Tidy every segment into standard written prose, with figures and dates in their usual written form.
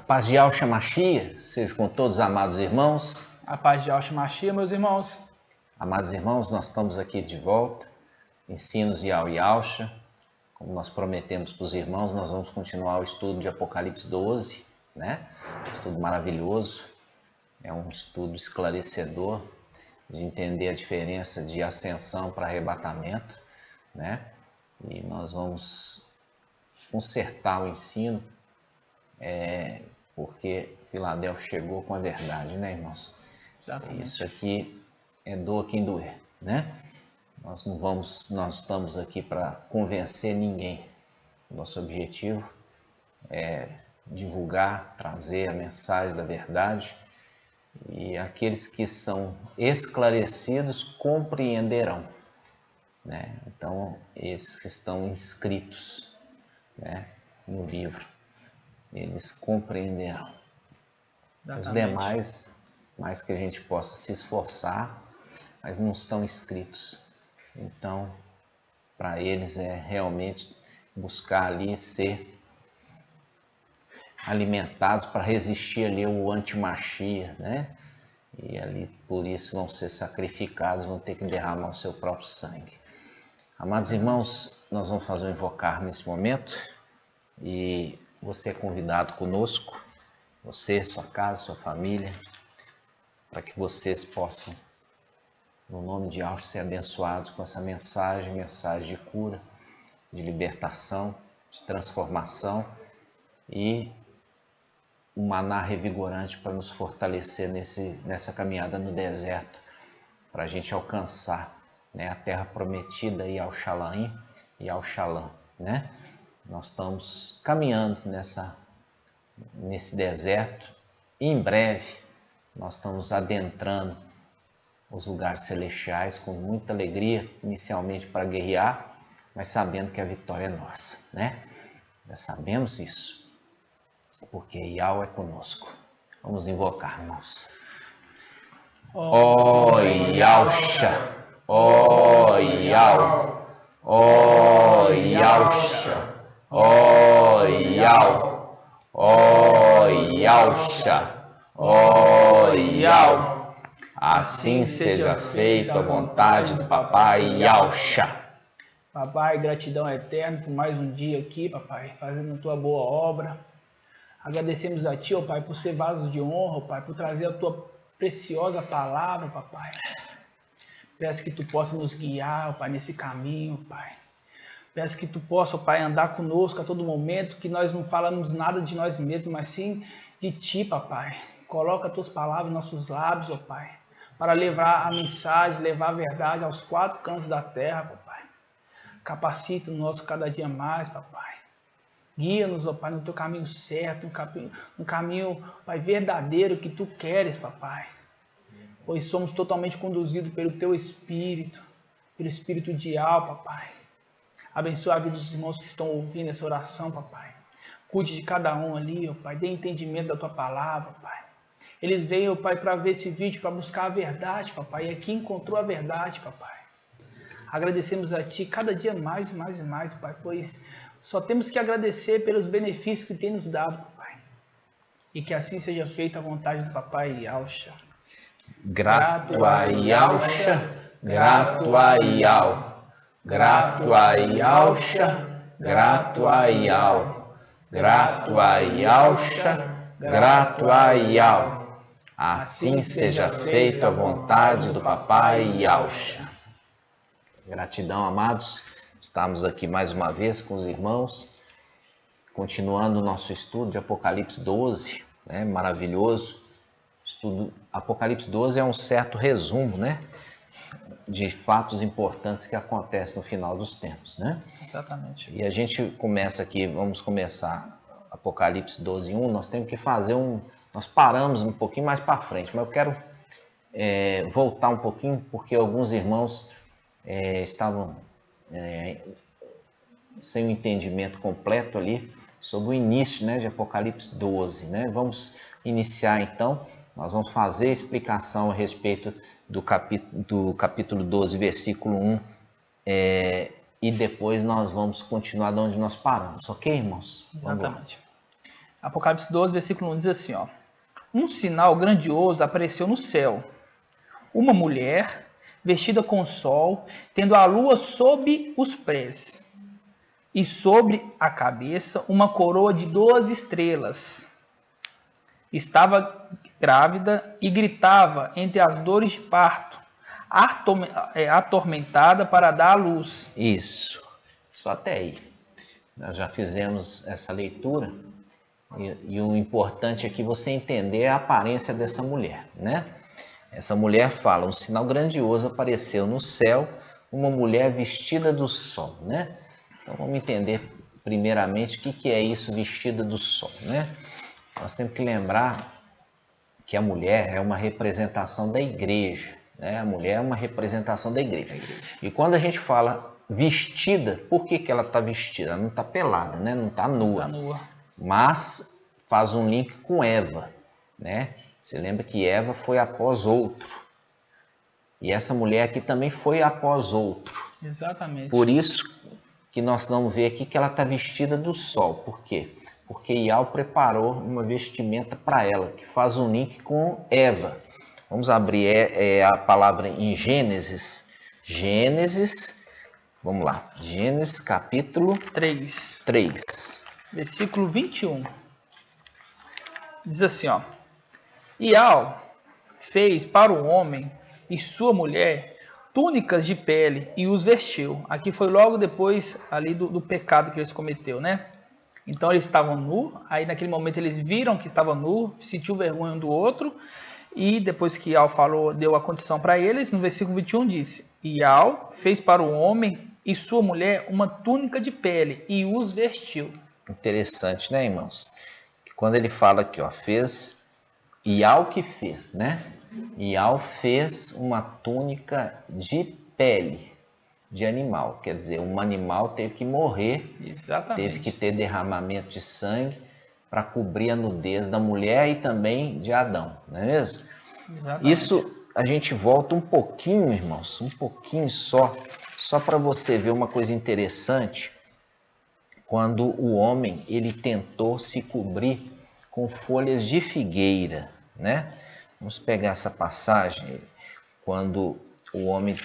Paz de Yahshua Mashiach seja com todos os amados irmãos. A paz de Yahshua Mashiach, meus irmãos. Amados irmãos, nós estamos aqui de volta. Ensinos de Yahshua. Como nós prometemos para os irmãos, nós vamos continuar o estudo de Apocalipse 12, né? Um estudo maravilhoso. É um estudo esclarecedor de entender a diferença de ascensão para arrebatamento, né? E nós vamos consertar o ensino, porque Filadélfia chegou com a verdade, né, irmãos? Exatamente. Isso aqui é doa quem doer, né? Nós estamos aqui para convencer ninguém. Nosso objetivo é divulgar, trazer a mensagem da verdade, e aqueles que são esclarecidos compreenderão, né? Então, esses que estão inscritos, né, no livro, eles compreenderão. Exatamente. Os demais, mais que a gente possa se esforçar, mas não estão inscritos. Então, para eles é realmente buscar ali ser alimentados para resistir ali o anti-Mashiach, né? E ali por isso vão ser sacrificados, vão ter que derramar o seu próprio sangue. Amados irmãos, nós vamos fazer um invocar nesse momento e você é convidado conosco, você, sua casa, sua família, para que vocês possam, no nome de Yahshua, ser abençoados com essa mensagem de cura, de libertação, de transformação e um maná revigorante para nos fortalecer nessa caminhada no deserto, para a gente alcançar, né, a terra prometida, Yahushalayim e Yahushalam, né? Nós estamos caminhando nesse deserto e em breve nós estamos adentrando os lugares celestiais com muita alegria, inicialmente para guerrear, mas sabendo que a vitória é nossa, né? Nós sabemos isso, porque Yahweh é conosco. Vamos invocar, irmãos. Ó Yahshua, ó Yahweh, ó Yahshua, ó Yahweh, ó Yahshua, ó Yahweh. Assim seja feita a vontade do Papai Yahshua. Papai, gratidão eterna por mais um dia aqui, papai, fazendo a tua boa obra. Agradecemos a ti, ó Pai, por ser vasos de honra, ó Pai, por trazer a tua preciosa palavra, papai. Peço que tu possa nos guiar, ó Pai, nesse caminho, Pai. Peço que tu possa, ó Pai, andar conosco a todo momento, que nós não falamos nada de nós mesmos, mas sim de ti, papai. Coloca as tuas palavras em nossos lábios, ó Pai, para levar a mensagem, levar a verdade aos quatro cantos da terra, papai. Capacita-nos cada dia mais, papai. Guia-nos, ó Pai, no teu caminho certo, no caminho, Pai, verdadeiro que tu queres, papai. Pois somos totalmente conduzidos pelo teu Espírito, pelo Espírito de Yahweh, papai. Abençoa a vida dos irmãos que estão ouvindo essa oração, papai. Cuide de cada um ali, ó Pai. Dê entendimento da tua palavra, pai. Eles veio, Pai, para ver esse vídeo, para buscar a verdade, papai. E aqui encontrou a verdade, papai. Agradecemos a ti cada dia mais e mais e mais, Pai, pois só temos que agradecer pelos benefícios que tem nos dado, papai. E que assim seja feita a vontade do Papai Yahshua. Grato a Yahshua, grato a Yahweh, grato a Yahshua, grato a Yahweh, grato a Yahshua, grato a Yahweh. Assim seja feita a vontade do Papai Yahshua. Gratidão, amados. Estamos aqui mais uma vez com os irmãos, continuando o nosso estudo de Apocalipse 12, né? Maravilhoso. Estudo Apocalipse 12 é um certo resumo, né, de fatos importantes que acontecem no final dos tempos, né? Exatamente. E a gente começa aqui, vamos começar Apocalipse 12, 1, nós temos que fazer nós paramos um pouquinho mais para frente, mas eu quero voltar um pouquinho, porque alguns irmãos estavam sem o entendimento completo ali sobre o início, né, de Apocalipse 12, né? Vamos iniciar então, nós vamos fazer a explicação a respeito do capítulo 12, versículo 1, e depois nós vamos continuar de onde nós paramos, ok, irmãos? Exatamente. Apocalipse 12, versículo 1 diz assim, ó. Um sinal grandioso apareceu no céu. Uma mulher, vestida com sol, tendo a lua sob os pés, e sobre a cabeça uma coroa de 12 estrelas. Estava grávida e gritava entre as dores de parto, atormentada para dar à luz. Isso, só até aí. Nós já fizemos essa leitura e o importante aqui é você entender a aparência dessa mulher, né? Essa mulher fala, um sinal grandioso apareceu no céu, uma mulher vestida do sol, né? Então vamos entender primeiramente o que é isso, vestida do sol, né? Nós temos que lembrar que a mulher é uma representação da igreja, né? A mulher é uma representação da igreja. E quando a gente fala vestida, por que ela está vestida? Ela não está pelada, né? Não está nua. Não tá nua. Mas faz um link com Eva, né? Você lembra que Eva foi após outro. E essa mulher aqui também foi após outro. Exatamente. Por isso que nós vamos ver aqui que ela está vestida do sol. Por quê? Porque Ial preparou uma vestimenta para ela, que faz um link com Eva. Vamos abrir a palavra em Gênesis. Gênesis, vamos lá. Gênesis capítulo 3. Versículo 21. Diz assim, ó. Ial fez para o homem e sua mulher túnicas de pele e os vestiu. Aqui foi logo depois ali do pecado que eles cometeu, né? Então eles estavam nus, aí naquele momento eles viram que estavam nus, sentiu vergonha um do outro, e depois que Ial falou, deu a condição para eles, no versículo 21 disse, Ial fez para o homem e sua mulher uma túnica de pele e os vestiu. Interessante, né, irmãos? Quando ele fala aqui, ó, fez, Ial que fez, né? Ial fez uma túnica de pele de animal, quer dizer, um animal teve que morrer, Exatamente. Teve que ter derramamento de sangue para cobrir a nudez da mulher e também de Adão, não é mesmo? Exatamente. Isso a gente volta um pouquinho, irmãos, um pouquinho só para você ver uma coisa interessante, quando o homem ele tentou se cobrir com folhas de figueira, né? Vamos pegar essa passagem, quando o homem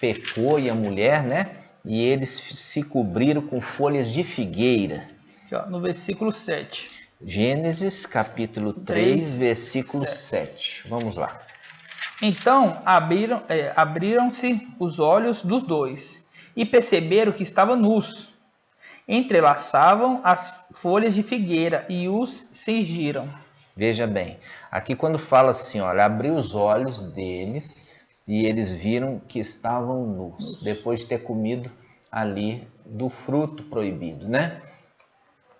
pecou e a mulher, né? E eles se cobriram com folhas de figueira. No versículo 7. Gênesis capítulo 3, versículo 7. Vamos lá. Então abriram-se os olhos dos dois e perceberam que estavam nus. Entrelaçavam as folhas de figueira e os cingiram. Veja bem, aqui quando fala assim, olha, abriu os olhos deles e eles viram que estavam nus, depois de ter comido ali do fruto proibido, né?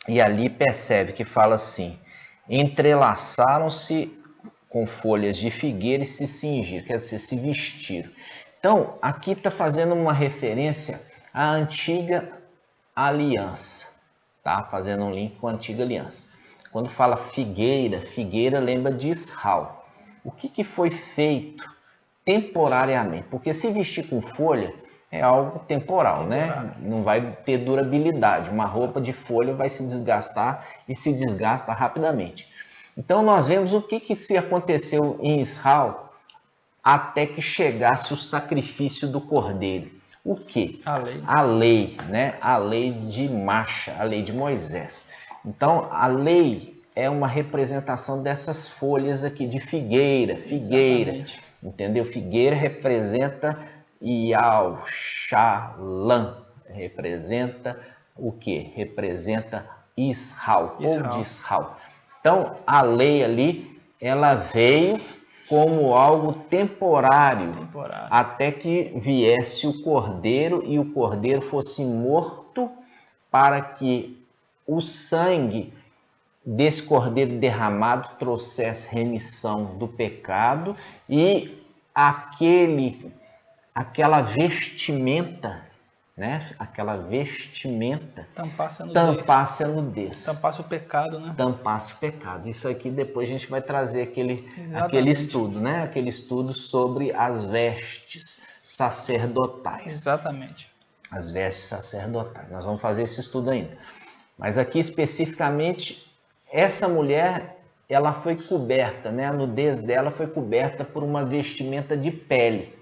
E ali percebe que fala assim, entrelaçaram-se com folhas de figueira e se cingiram, quer dizer, se vestiram. Então, aqui está fazendo uma referência à antiga aliança, tá? Fazendo um link com a antiga aliança. Quando fala figueira, figueira lembra de Israel. O que foi feito temporariamente? Porque se vestir com folha é algo temporal, né? Não vai ter durabilidade. Uma roupa de folha vai se desgastar e se desgasta rapidamente. Então nós vemos o que se aconteceu em Israel até que chegasse o sacrifício do cordeiro. O que? A lei, né? A lei de Macha, a lei de Moisés. Então, a lei é uma representação dessas folhas aqui de figueira. Exatamente. Entendeu? Figueira representa Ial, Shalom, representa o que? Representa Israel, povo de Israel. Então, a lei ali, ela veio como algo temporário, até que viesse o cordeiro e o cordeiro fosse morto para que o sangue desse cordeiro derramado trouxesse remissão do pecado e aquela vestimenta, né? Aquela vestimenta tampasse a nudez. Tampasse o pecado, né? Tampasse o pecado. Isso aqui depois a gente vai trazer aquele estudo, né? Aquele estudo sobre as vestes sacerdotais. Exatamente. As vestes sacerdotais. Nós vamos fazer esse estudo ainda. Mas aqui especificamente essa mulher, ela foi coberta, né? A nudez dela foi coberta por uma vestimenta de pele,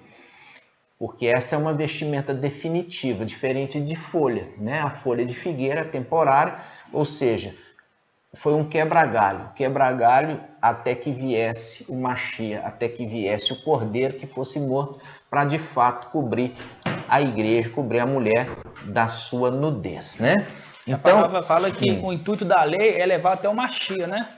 porque essa é uma vestimenta definitiva, diferente de folha, né? A folha de figueira é temporária, ou seja, foi um quebra-galho até que viesse o Mashiach, até que viesse o cordeiro que fosse morto para de fato cobrir a igreja, cobrir a mulher da sua nudez, né? Então, a palavra fala que o intuito da lei é levar até o Mashiach, né?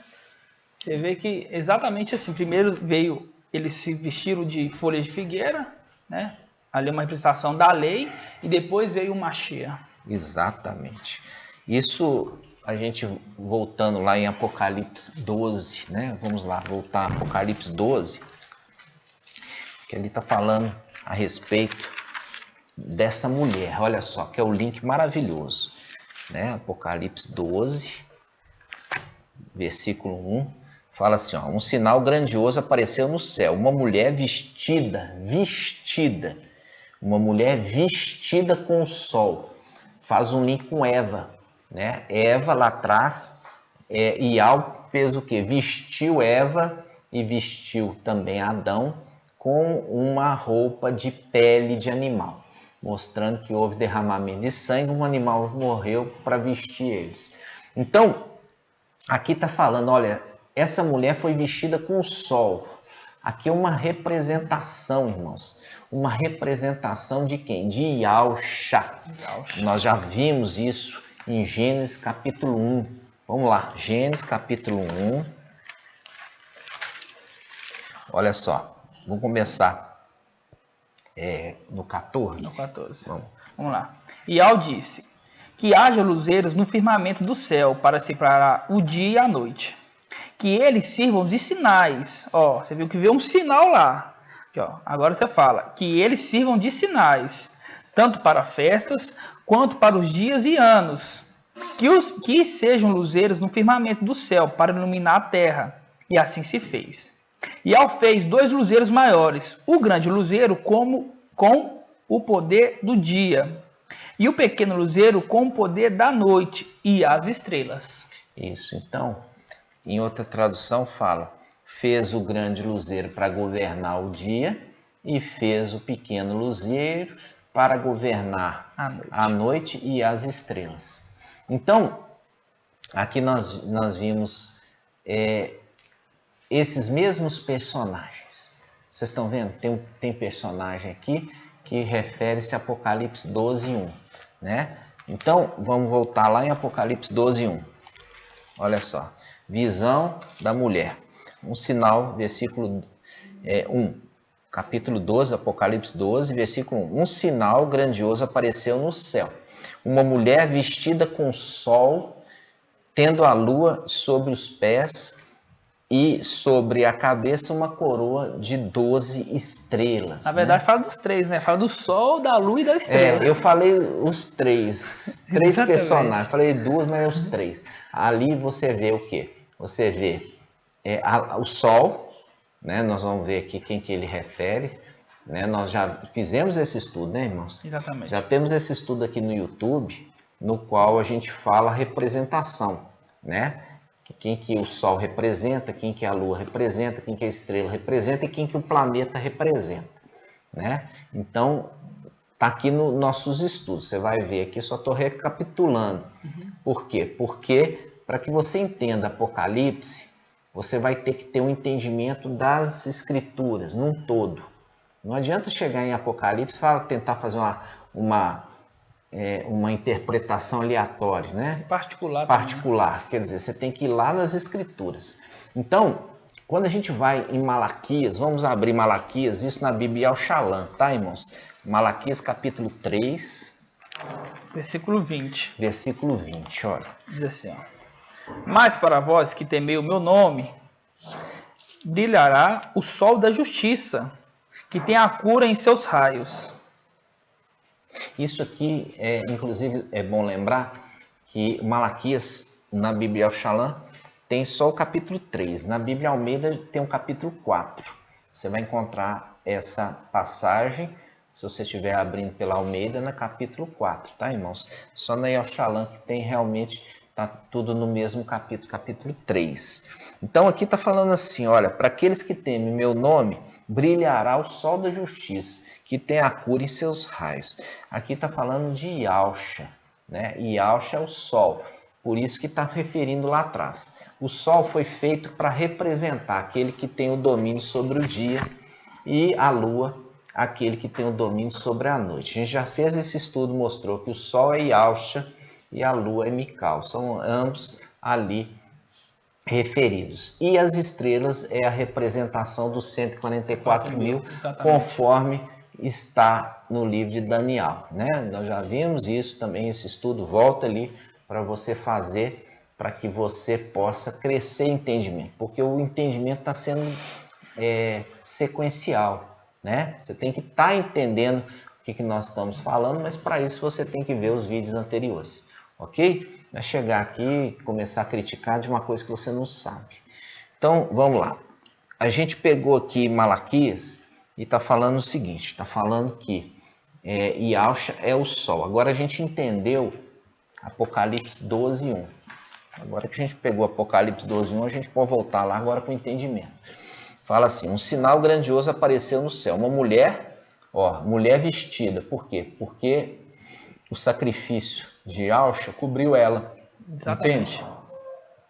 Você vê que exatamente assim, primeiro veio, eles se vestiram de folha de figueira, né? Ali é uma representação da lei, e depois veio o Mashiach. Exatamente. Isso a gente voltando lá em Apocalipse 12, né? Vamos lá, voltar a Apocalipse 12, que ali está falando a respeito dessa mulher. Olha só, que é o link maravilhoso, né? Apocalipse 12, versículo 1, fala assim, ó, um sinal grandioso apareceu no céu, uma mulher vestida, uma mulher vestida com o sol. Faz um link com Eva, né? Eva lá atrás, Ial fez o que? Vestiu Eva e vestiu também Adão com uma roupa de pele de animal, mostrando que houve derramamento de sangue, um animal morreu para vestir eles. Então, aqui está falando, olha, essa mulher foi vestida com o sol. Aqui é uma representação, irmãos. Uma representação de quem? De Yahshua. Nós já vimos isso em Gênesis capítulo 1. Vamos lá, Gênesis capítulo 1. Olha só, vamos começar no 14. No 14. Vamos lá. Ial disse que haja luzeiros no firmamento do céu para separar o dia e a noite. Que eles sirvam de sinais. Ó, você viu que veio um sinal lá. Aqui, ó, agora você fala. Que eles sirvam de sinais, tanto para festas quanto para os dias e anos. Que sejam luzeiros no firmamento do céu para iluminar a terra. E assim se fez. E Al fez 2 luzeiros maiores. O grande luzeiro com o poder do dia. E o pequeno luzeiro com o poder da noite e as estrelas. Isso, então... Em outra tradução fala, fez o grande luzeiro para governar o dia e fez o pequeno luzeiro para governar a noite e as estrelas. Então, aqui nós vimos esses mesmos personagens. Vocês estão vendo? Tem personagem aqui que refere-se a Apocalipse 12, 1. Né? Então, vamos voltar lá em Apocalipse 12, 1. Olha só. Visão da mulher. Um sinal, versículo 1. Capítulo 12, Apocalipse 12, versículo 1. Um sinal grandioso apareceu no céu. Uma mulher vestida com sol, tendo a lua sobre os pés e sobre a cabeça uma coroa de 12 estrelas. Na verdade, fala dos 3, né? Fala do sol, da lua e da estrela. Eu falei os 3 personagens. Falei 2, mas é os 3. Ali você vê o quê? Você vê o sol, né? Nós vamos ver aqui quem que ele refere. Né? Nós já fizemos esse estudo, né, irmãos? Exatamente. Já temos esse estudo aqui no YouTube, no qual a gente fala representação, né? Quem que o Sol representa, quem que a Lua representa, quem que a estrela representa e quem que o planeta representa, né? Então, tá aqui nos nossos estudos, você vai ver aqui, só estou recapitulando. Por quê? Porque para que você entenda Apocalipse, você vai ter que ter um entendimento das Escrituras, num todo. Não adianta chegar em Apocalipse e tentar fazer uma interpretação aleatória, né? Particular, quer dizer, você tem que ir lá nas Escrituras. Então, quando a gente vai em Malaquias, vamos abrir Malaquias, isso na Bíblia Shalom, tá, irmãos? Malaquias capítulo 3, versículo 20. Versículo 20, olha. Diz assim, ó. Mas para vós que temei o meu nome, brilhará o sol da justiça, que tem a cura em seus raios. Isso aqui, inclusive, é bom lembrar que Malaquias, na Bíblia Shalom, tem só o capítulo 3. Na Bíblia Almeida tem o capítulo 4. Você vai encontrar essa passagem, se você estiver abrindo pela Almeida, no capítulo 4, tá, irmãos? Só na Shalom que tem realmente Está tudo no mesmo capítulo, capítulo 3. Então aqui está falando assim, olha, para aqueles que temem meu nome, brilhará o sol da justiça, que tem a cura em seus raios. Aqui está falando de Yahshua, né? Yahshua é o sol, por isso que está referindo lá atrás. O sol foi feito para representar aquele que tem o domínio sobre o dia e a lua, aquele que tem o domínio sobre a noite. A gente já fez esse estudo, mostrou que o sol é Yahshua e a lua é Mical, são ambos ali referidos. E as estrelas é a representação dos 144 mil, conforme está no livro de Daniel, né? Nós já vimos isso também, esse estudo, volta ali para você fazer, para que você possa crescer em entendimento, porque o entendimento está sendo sequencial, né? Você tem que estar entendendo o que nós estamos falando, mas para isso você tem que ver os vídeos anteriores. Ok? Não é chegar aqui e começar a criticar de uma coisa que você não sabe. Então, vamos lá. A gente pegou aqui Malaquias e está falando o seguinte, está falando que Yahshua é o sol. Agora a gente entendeu Apocalipse 12, 1. Agora que a gente pegou Apocalipse 12, 1, a gente pode voltar lá agora para o entendimento. Fala assim, um sinal grandioso apareceu no céu. Uma mulher, mulher vestida. Por quê? Porque o sacrifício de Yahshua cobriu ela. Exatamente. Entende?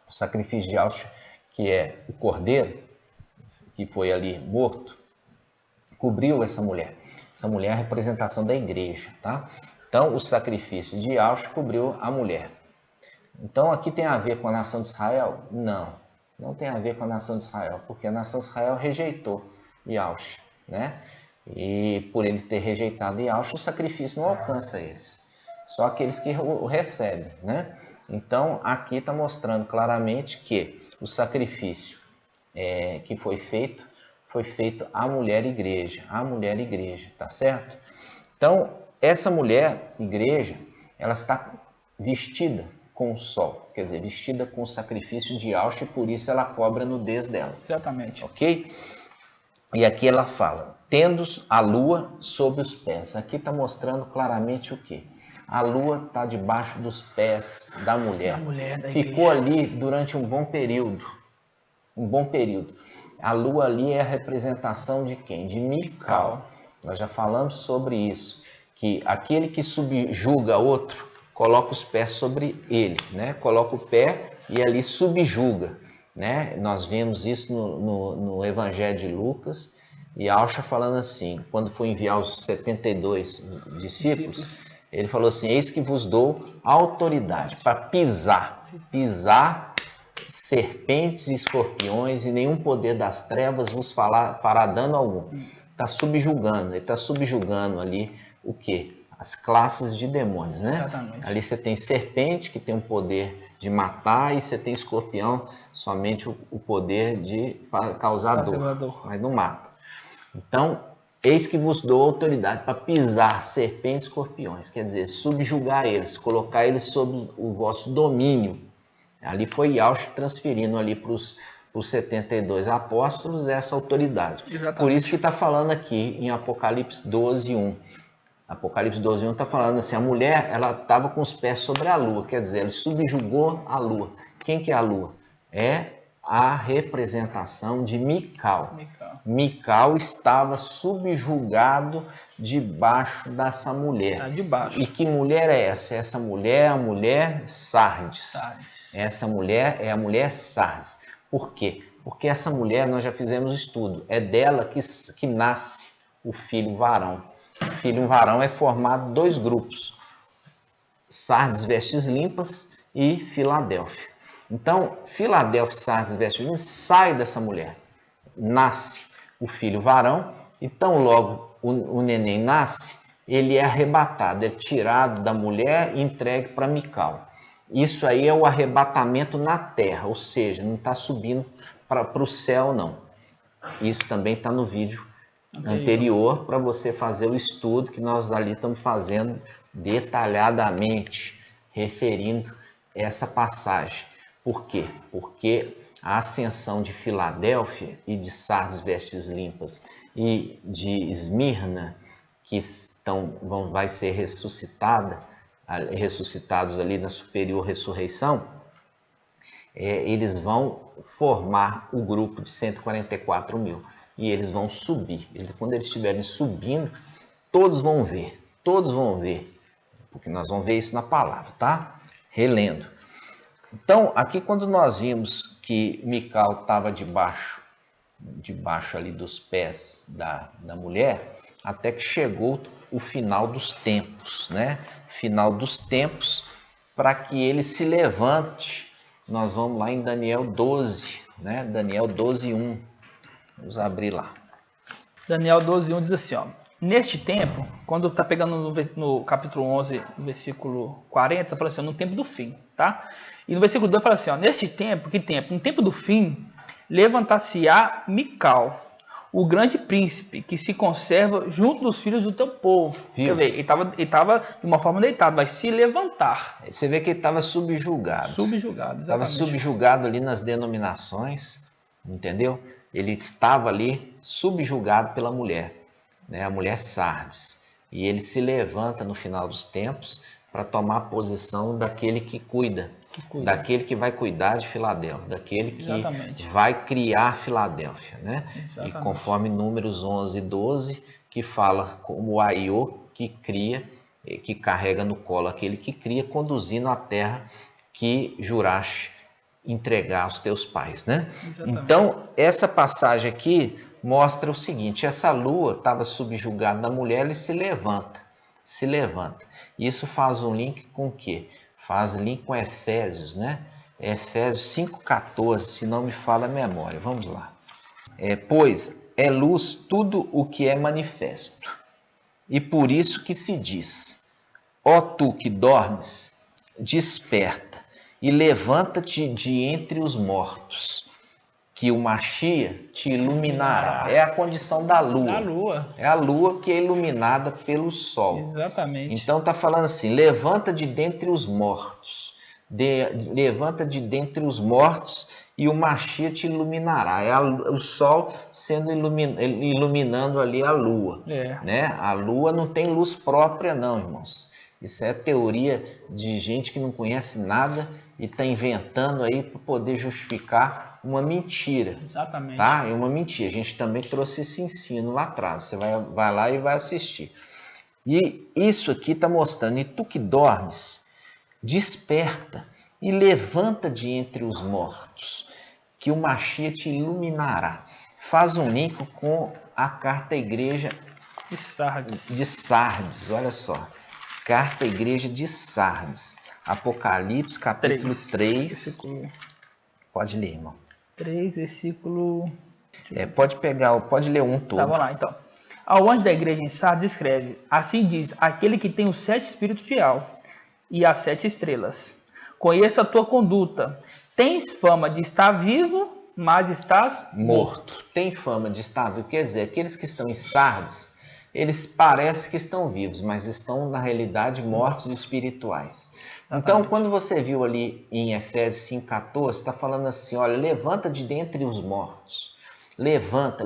O sacrifício de Yahshua, que é o cordeiro, que foi ali morto, cobriu essa mulher. Essa mulher é a representação da igreja, tá? Então, o sacrifício de Yahshua cobriu a mulher. Então, aqui tem a ver com a nação de Israel? Não, não tem a ver com a nação de Israel, porque a nação de Israel rejeitou Yahshua, né? E por ele ter rejeitado Yahshua, o sacrifício não alcança eles. Só aqueles que o recebem, né? Então, aqui está mostrando claramente que o sacrifício que foi feito à mulher igreja, tá certo? Então, essa mulher igreja, ela está vestida com o sol, quer dizer, vestida com o sacrifício de Yahshua e por isso ela cobre a nudez dela. Exatamente. Ok? E aqui ela fala, tendo a lua sob os pés. Aqui está mostrando claramente o quê? A lua está debaixo dos pés da mulher. Ficou ali durante um bom período. A lua ali é a representação de quem? De Mical. Nós já falamos sobre isso. Que aquele que subjuga outro, coloca os pés sobre ele, né? Coloca o pé e ali subjuga, né? Nós vemos isso no Evangelho de Lucas. E Yahshua falando assim, quando foi enviar os 72 discípulos, ele falou assim, eis que vos dou autoridade para pisar serpentes e escorpiões e nenhum poder das trevas vos fará dano algum. Está subjugando, ele está subjugando ali o quê? As classes de demônios, né? Exatamente. Ali você tem serpente, que tem o poder de matar, e você tem escorpião, somente o poder de causar dor, mas não mata. Então, eis que vos dou autoridade para pisar serpentes e escorpiões, quer dizer, subjugar eles, colocar eles sob o vosso domínio. Ali foi Yahshua transferindo ali para os 72 apóstolos essa autoridade. Exatamente. Por isso que está falando aqui em Apocalipse 12, 1. Apocalipse 12, 1 está falando assim, a mulher ela estava com os pés sobre a lua, quer dizer, ela subjugou a lua. Quem que é a lua? É a representação de Mical. Mical estava subjugado debaixo dessa mulher. Debaixo. E que mulher é essa? Essa mulher é a mulher Sardes. Essa mulher é a mulher Sardes. Por quê? Porque essa mulher, nós já fizemos estudo, é dela que nasce o filho varão. O filho varão é formado dois grupos, Sardes, vestes limpas e Filadélfia. Então, Filadélfia, Sardes, vestes limpas, sai dessa mulher. Nasce o filho varão, então logo o neném nasce, ele é arrebatado, é tirado da mulher e entregue para Mical. Isso aí é o arrebatamento na terra, ou seja, não está subindo para o céu, não. Isso também está no vídeo anterior para você fazer o estudo que nós ali estamos fazendo detalhadamente, referindo essa passagem. Por quê? Porque a ascensão de Filadélfia e de Sardes, vestes limpas, e de Esmirna, que vai ser ressuscitados ali na superior ressurreição, eles vão formar o grupo de 144 mil e eles vão subir. Quando eles estiverem subindo, todos vão ver, porque nós vamos ver isso na palavra, tá? Relendo. Então, aqui quando nós vimos que Mical estava debaixo ali dos pés da mulher, até que chegou o final dos tempos, né? Final dos tempos, para que ele se levante. Nós vamos lá em Daniel 12, né? Daniel 12:1. Vamos abrir lá. Daniel 12:1 diz assim, ó. Neste tempo, quando está pegando no capítulo 11, versículo 40, fala assim, ó, no tempo do fim, tá? E no versículo 2 fala assim, ó, neste tempo, que tempo? No tempo do fim, levantar-se-á Mical, o grande príncipe, que se conserva junto dos filhos do teu povo. Viu? Quer ver, ele estava de uma forma deitado, vai se levantar. Você vê que ele estava subjugado. Subjugado, exatamente. Estava subjugado ali nas denominações, entendeu? Ele estava ali subjugado pela mulher, né? A mulher Sardes. E ele se levanta no final dos tempos para tomar a posição daquele que cuida. Daquele que vai cuidar de Filadélfia, daquele que Exatamente. vai criar Filadélfia, né? Exatamente. E conforme Números 11:12, que fala como o Aiô que cria, que carrega no colo aquele que cria, conduzindo a terra que juraste entregar aos teus pais, né? Exatamente. Então, essa passagem aqui mostra o seguinte, essa lua estava subjugada na mulher, ele se levanta. Isso faz um link com o quê? Faz link com Efésios, né? Efésios 5:14, se não me falha a memória. Vamos lá. Pois é luz tudo o que é manifesto. E por isso que se diz, ó tu que dormes, desperta e levanta-te de entre os mortos, que o Machia te iluminará. É a condição da lua. Da lua. É a lua que é iluminada pelo sol. Exatamente. Então está falando assim, levanta de dentre os mortos. Levanta de dentre os mortos e o Machia te iluminará. É o sol sendo iluminando ali a lua. Né? A lua não tem luz própria não, irmãos. Isso é teoria de gente que não conhece nada e está inventando aí para poder justificar uma mentira. Exatamente. Tá? É uma mentira. A gente também trouxe esse ensino lá atrás. Você vai lá e vai assistir. E isso aqui está mostrando, e tu que dormes, desperta e levanta de entre os mortos, que o Machia te iluminará. Faz um link com a carta à igreja de Sardes, olha só. Carta à igreja de Sardes, Apocalipse, capítulo 3. Versículo... Pode ler, irmão. 3, versículo... Pode ler um todo. Tá, vamos lá, então. Ao anjo da igreja em Sardes escreve, assim diz, aquele que tem os 7 espíritos fiel e as 7 estrelas. Conheço a tua conduta. Tens fama de estar vivo, mas estás morto. Tem fama de estar vivo. Quer dizer, aqueles que estão em Sardes, eles parecem que estão vivos, mas estão, na realidade, mortos espirituais. Então, quando você viu ali em Efésios 5:14, está falando assim, olha, levanta de dentre os mortos. Levanta.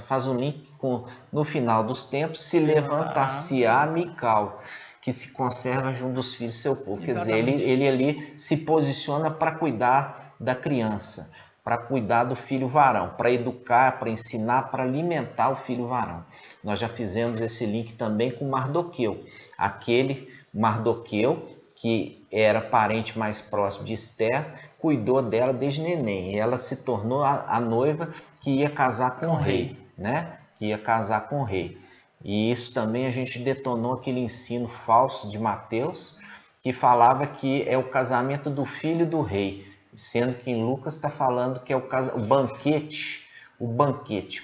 Faz um link com, no final dos tempos, se levantar-se-á Mical, que se conserva junto dos filhos do seu povo. Quer dizer, ele ali se posiciona para cuidar da criança, para cuidar do filho varão, para educar, para ensinar, para alimentar o filho varão. Nós já fizemos esse link também com Mardoqueu. Aquele Mardoqueu que era parente mais próximo de Esther, cuidou dela desde neném. E ela se tornou a noiva que ia casar com o rei, né? Que ia casar com o rei. E isso também a gente detonou aquele ensino falso de Mateus, que falava que é o casamento do filho do rei, sendo que em Lucas está falando que é o banquete,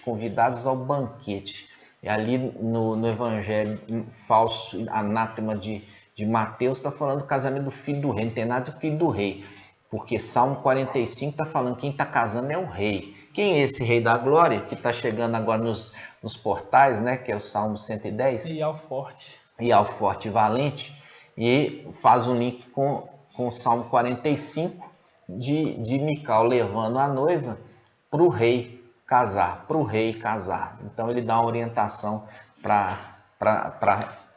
convidados ao banquete. E ali no evangelho falso, anátema de Mateus, está falando do casamento do filho do rei, não tem nada de filho do rei, porque Salmo 45 está falando que quem está casando é o rei. Quem é esse rei da glória que está chegando agora nos portais, né? Que é o Salmo 110? E ao forte. E ao forte e valente. E faz um link com o Salmo 45 de Mical levando a noiva para o rei casar. Então ele dá uma orientação para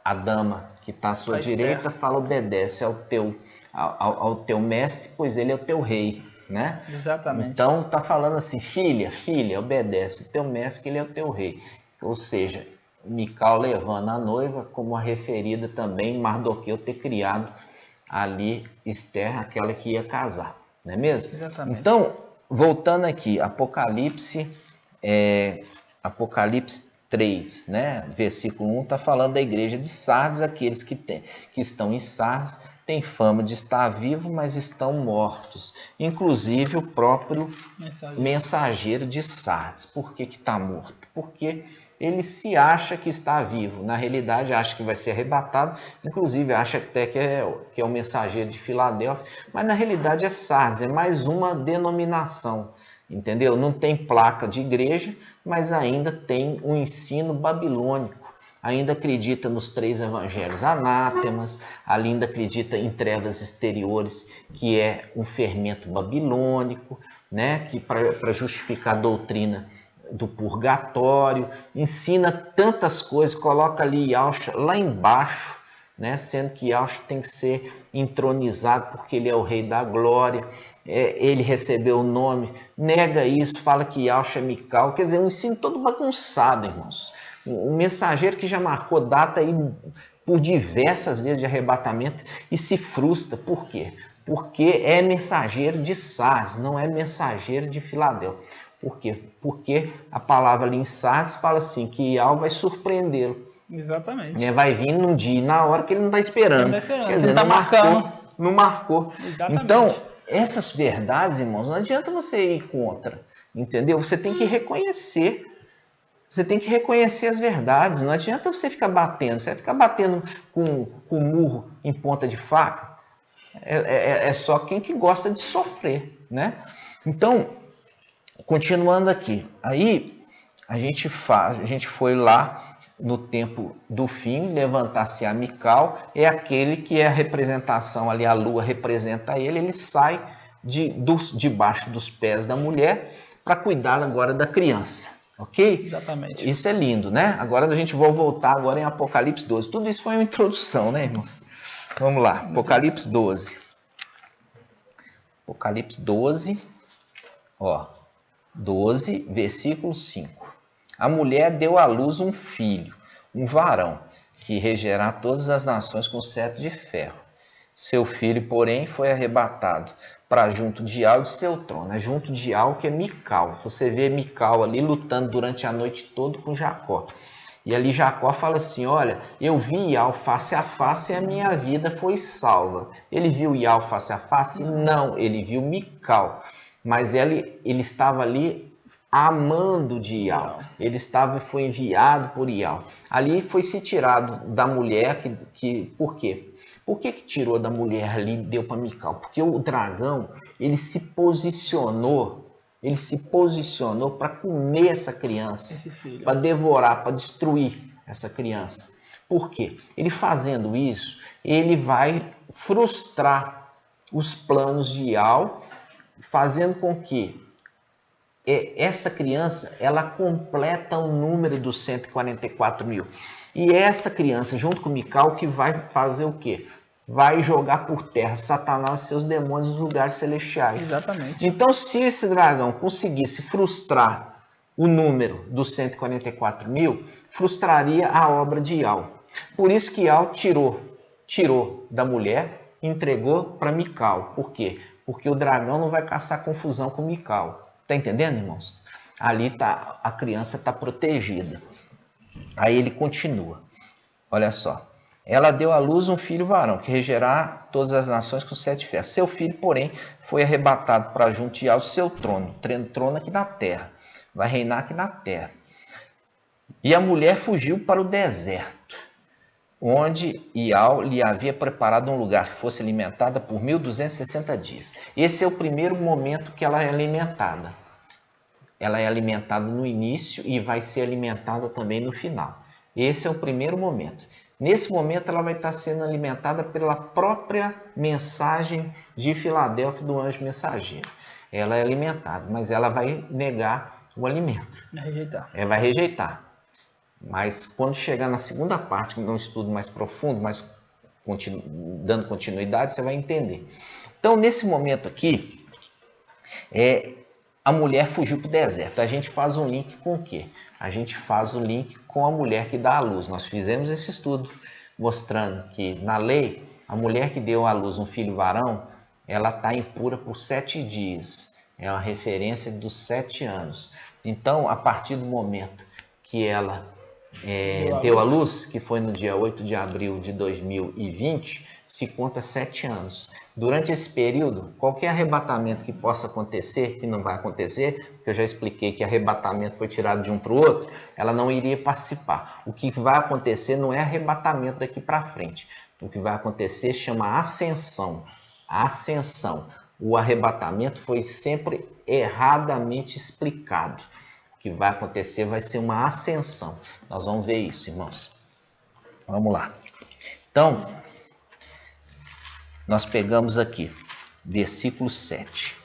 a dama que está à sua direita fala: obedece ao teu mestre, pois ele é o teu rei, né? Exatamente. Então está falando assim: filha, obedece o teu mestre, que ele é o teu rei. Ou seja, Mical levando a noiva, como a referida também Mardoqueu ter criado ali Esther, aquela que ia casar, não é mesmo? Exatamente. Então, voltando aqui, Apocalipse 3, né? Versículo 1 está falando da igreja de Sardes. Aqueles que estão em Sardes têm fama de estar vivos, mas estão mortos. Inclusive o próprio mensageiro de Sardes. Por que está morto? Porque ele se acha que está vivo. Na realidade, acha que vai ser arrebatado. Inclusive, acha até que é o mensageiro de Filadélfia. Mas na realidade é Sardes, é mais uma denominação. Entendeu? Não tem placa de igreja, mas ainda tem um ensino babilônico. Ainda acredita nos 3 evangelhos anátemas, ainda acredita em trevas exteriores, que é um fermento babilônico, né? Que para justificar a doutrina do purgatório, ensina tantas coisas, coloca ali Yahshua lá embaixo, né? Sendo que Yahshua tem que ser entronizado porque ele é o rei da glória. Ele recebeu o nome, nega isso, fala que Yahshua é Mical, quer dizer, um ensino todo bagunçado, irmãos. Um mensageiro que já marcou data aí por diversas vezes de arrebatamento e se frustra. Por quê? Porque é mensageiro de Sardes, não é mensageiro de Filadélfia. Por quê? Porque a palavra ali em Sardes fala assim, que Yahweh vai surpreendê-lo. Exatamente. Vai vir num dia, na hora que ele não está esperando. Quer dizer, não marcou. Exatamente. Então, essas verdades, irmãos, não adianta você ir contra, entendeu? Você tem que reconhecer. Você tem que reconhecer as verdades. Não adianta você ficar batendo. Você vai ficar batendo com murro em ponta de faca. É só quem que gosta de sofrer, né? Então, continuando aqui. Aí, a gente foi lá no tempo do fim, levantar-se a Mical, é aquele que é a representação ali, a lua representa ele sai debaixo dos pés da mulher para cuidar agora da criança. Ok? Exatamente. Isso é lindo, né? Agora a gente vai voltar agora em Apocalipse 12. Tudo isso foi uma introdução, né, irmãos? Vamos lá, Apocalipse 12. Apocalipse 12, 12, versículo 5. A mulher deu à luz um filho, um varão, que regerá todas as nações com cetro de ferro. Seu filho, porém, foi arrebatado para junto de Yahweh de seu trono. É junto de Yahweh que é Mical. Você vê Mical ali lutando durante a noite toda com Jacó. E ali Jacó fala assim, olha, eu vi Yahweh face a face e a minha vida foi salva. Ele viu Yahweh face a face? Não, ele viu Mical. Mas ele estava ali amando de Yahweh. Ele foi enviado por Yahweh. Ali foi se tirado da mulher, por quê? Por que tirou da mulher ali e deu para Mical? Porque o dragão, ele se posicionou para comer essa criança, para devorar, para destruir essa criança. Por quê? Ele fazendo isso, ele vai frustrar os planos de Yahweh, fazendo com que essa criança, ela completa o número dos 144 mil. E essa criança, junto com Mical, que vai fazer o quê? Vai jogar por terra Satanás e seus demônios nos lugares celestiais. Exatamente. Então, se esse dragão conseguisse frustrar o número dos 144 mil, frustraria a obra de Yahweh. Por isso que Yahweh tirou da mulher e entregou para Mical. Por quê? Porque o dragão não vai caçar confusão com Mical. Está entendendo, irmãos? Ali a criança está protegida. Aí ele continua. Olha só. Ela deu à luz um filho varão, que regerá todas as nações com 7 ferros. Seu filho, porém, foi arrebatado para junto de Yahweh seu trono. Trono aqui na terra. Vai reinar aqui na terra. E a mulher fugiu para o deserto, onde Yahweh lhe havia preparado um lugar que fosse alimentada por 1260 dias. Esse é o primeiro momento que ela é alimentada. Ela é alimentada no início e vai ser alimentada também no final. Esse é o primeiro momento. Nesse momento ela vai estar sendo alimentada pela própria mensagem de Filadélfia do anjo mensageiro. Ela é alimentada, mas ela vai negar o alimento. Vai rejeitar. Ela vai rejeitar. Mas quando chegar na segunda parte, num estudo mais profundo, mais dando continuidade, você vai entender. Então, nesse momento aqui, a mulher fugiu para o deserto. A gente faz um link com o quê? A gente faz o link com a mulher que dá à luz. Nós fizemos esse estudo mostrando que, na lei, a mulher que deu à luz um filho varão, ela está impura por 7 dias. É uma referência dos 7 anos. Então, a partir do momento que ela deu à luz, que foi no dia 8 de abril de 2020, se conta 7 anos. Durante esse período, qualquer arrebatamento que possa acontecer, que não vai acontecer, porque eu já expliquei que arrebatamento foi tirado de um para o outro, ela não iria participar. O que vai acontecer não é arrebatamento daqui para frente. O que vai acontecer chama ascensão. Ascensão. O arrebatamento foi sempre erradamente explicado. O que vai acontecer vai ser uma ascensão. Nós vamos ver isso, irmãos. Vamos lá. Então, nós pegamos aqui, versículo 7.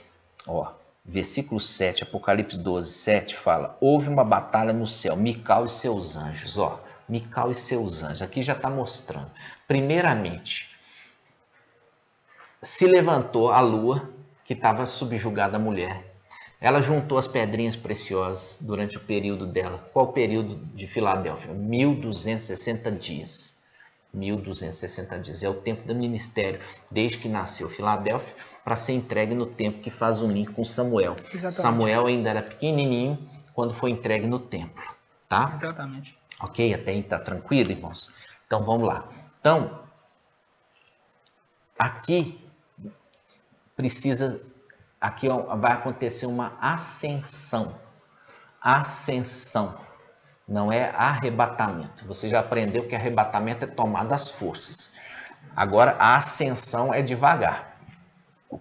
Ó, versículo 7, Apocalipse 12, 7 fala: houve uma batalha no céu, Mical e seus anjos. Ó, Mical e seus anjos. Aqui já está mostrando. Primeiramente, se levantou a lua, que estava subjugada à mulher. Ela juntou as pedrinhas preciosas durante o período dela. Qual o período de Filadélfia? 1260 dias. 1260 dias. É o tempo do ministério, desde que nasceu Filadélfia, para ser entregue no tempo que faz um link com Samuel. Exatamente. Samuel ainda era pequenininho quando foi entregue no templo. Tá? Exatamente. Ok? Até aí tá tranquilo, irmãos? Então vamos lá. Então, aqui vai acontecer uma ascensão. Ascensão. Não é arrebatamento. Você já aprendeu que arrebatamento é tomada às forças. Agora, a ascensão é devagar.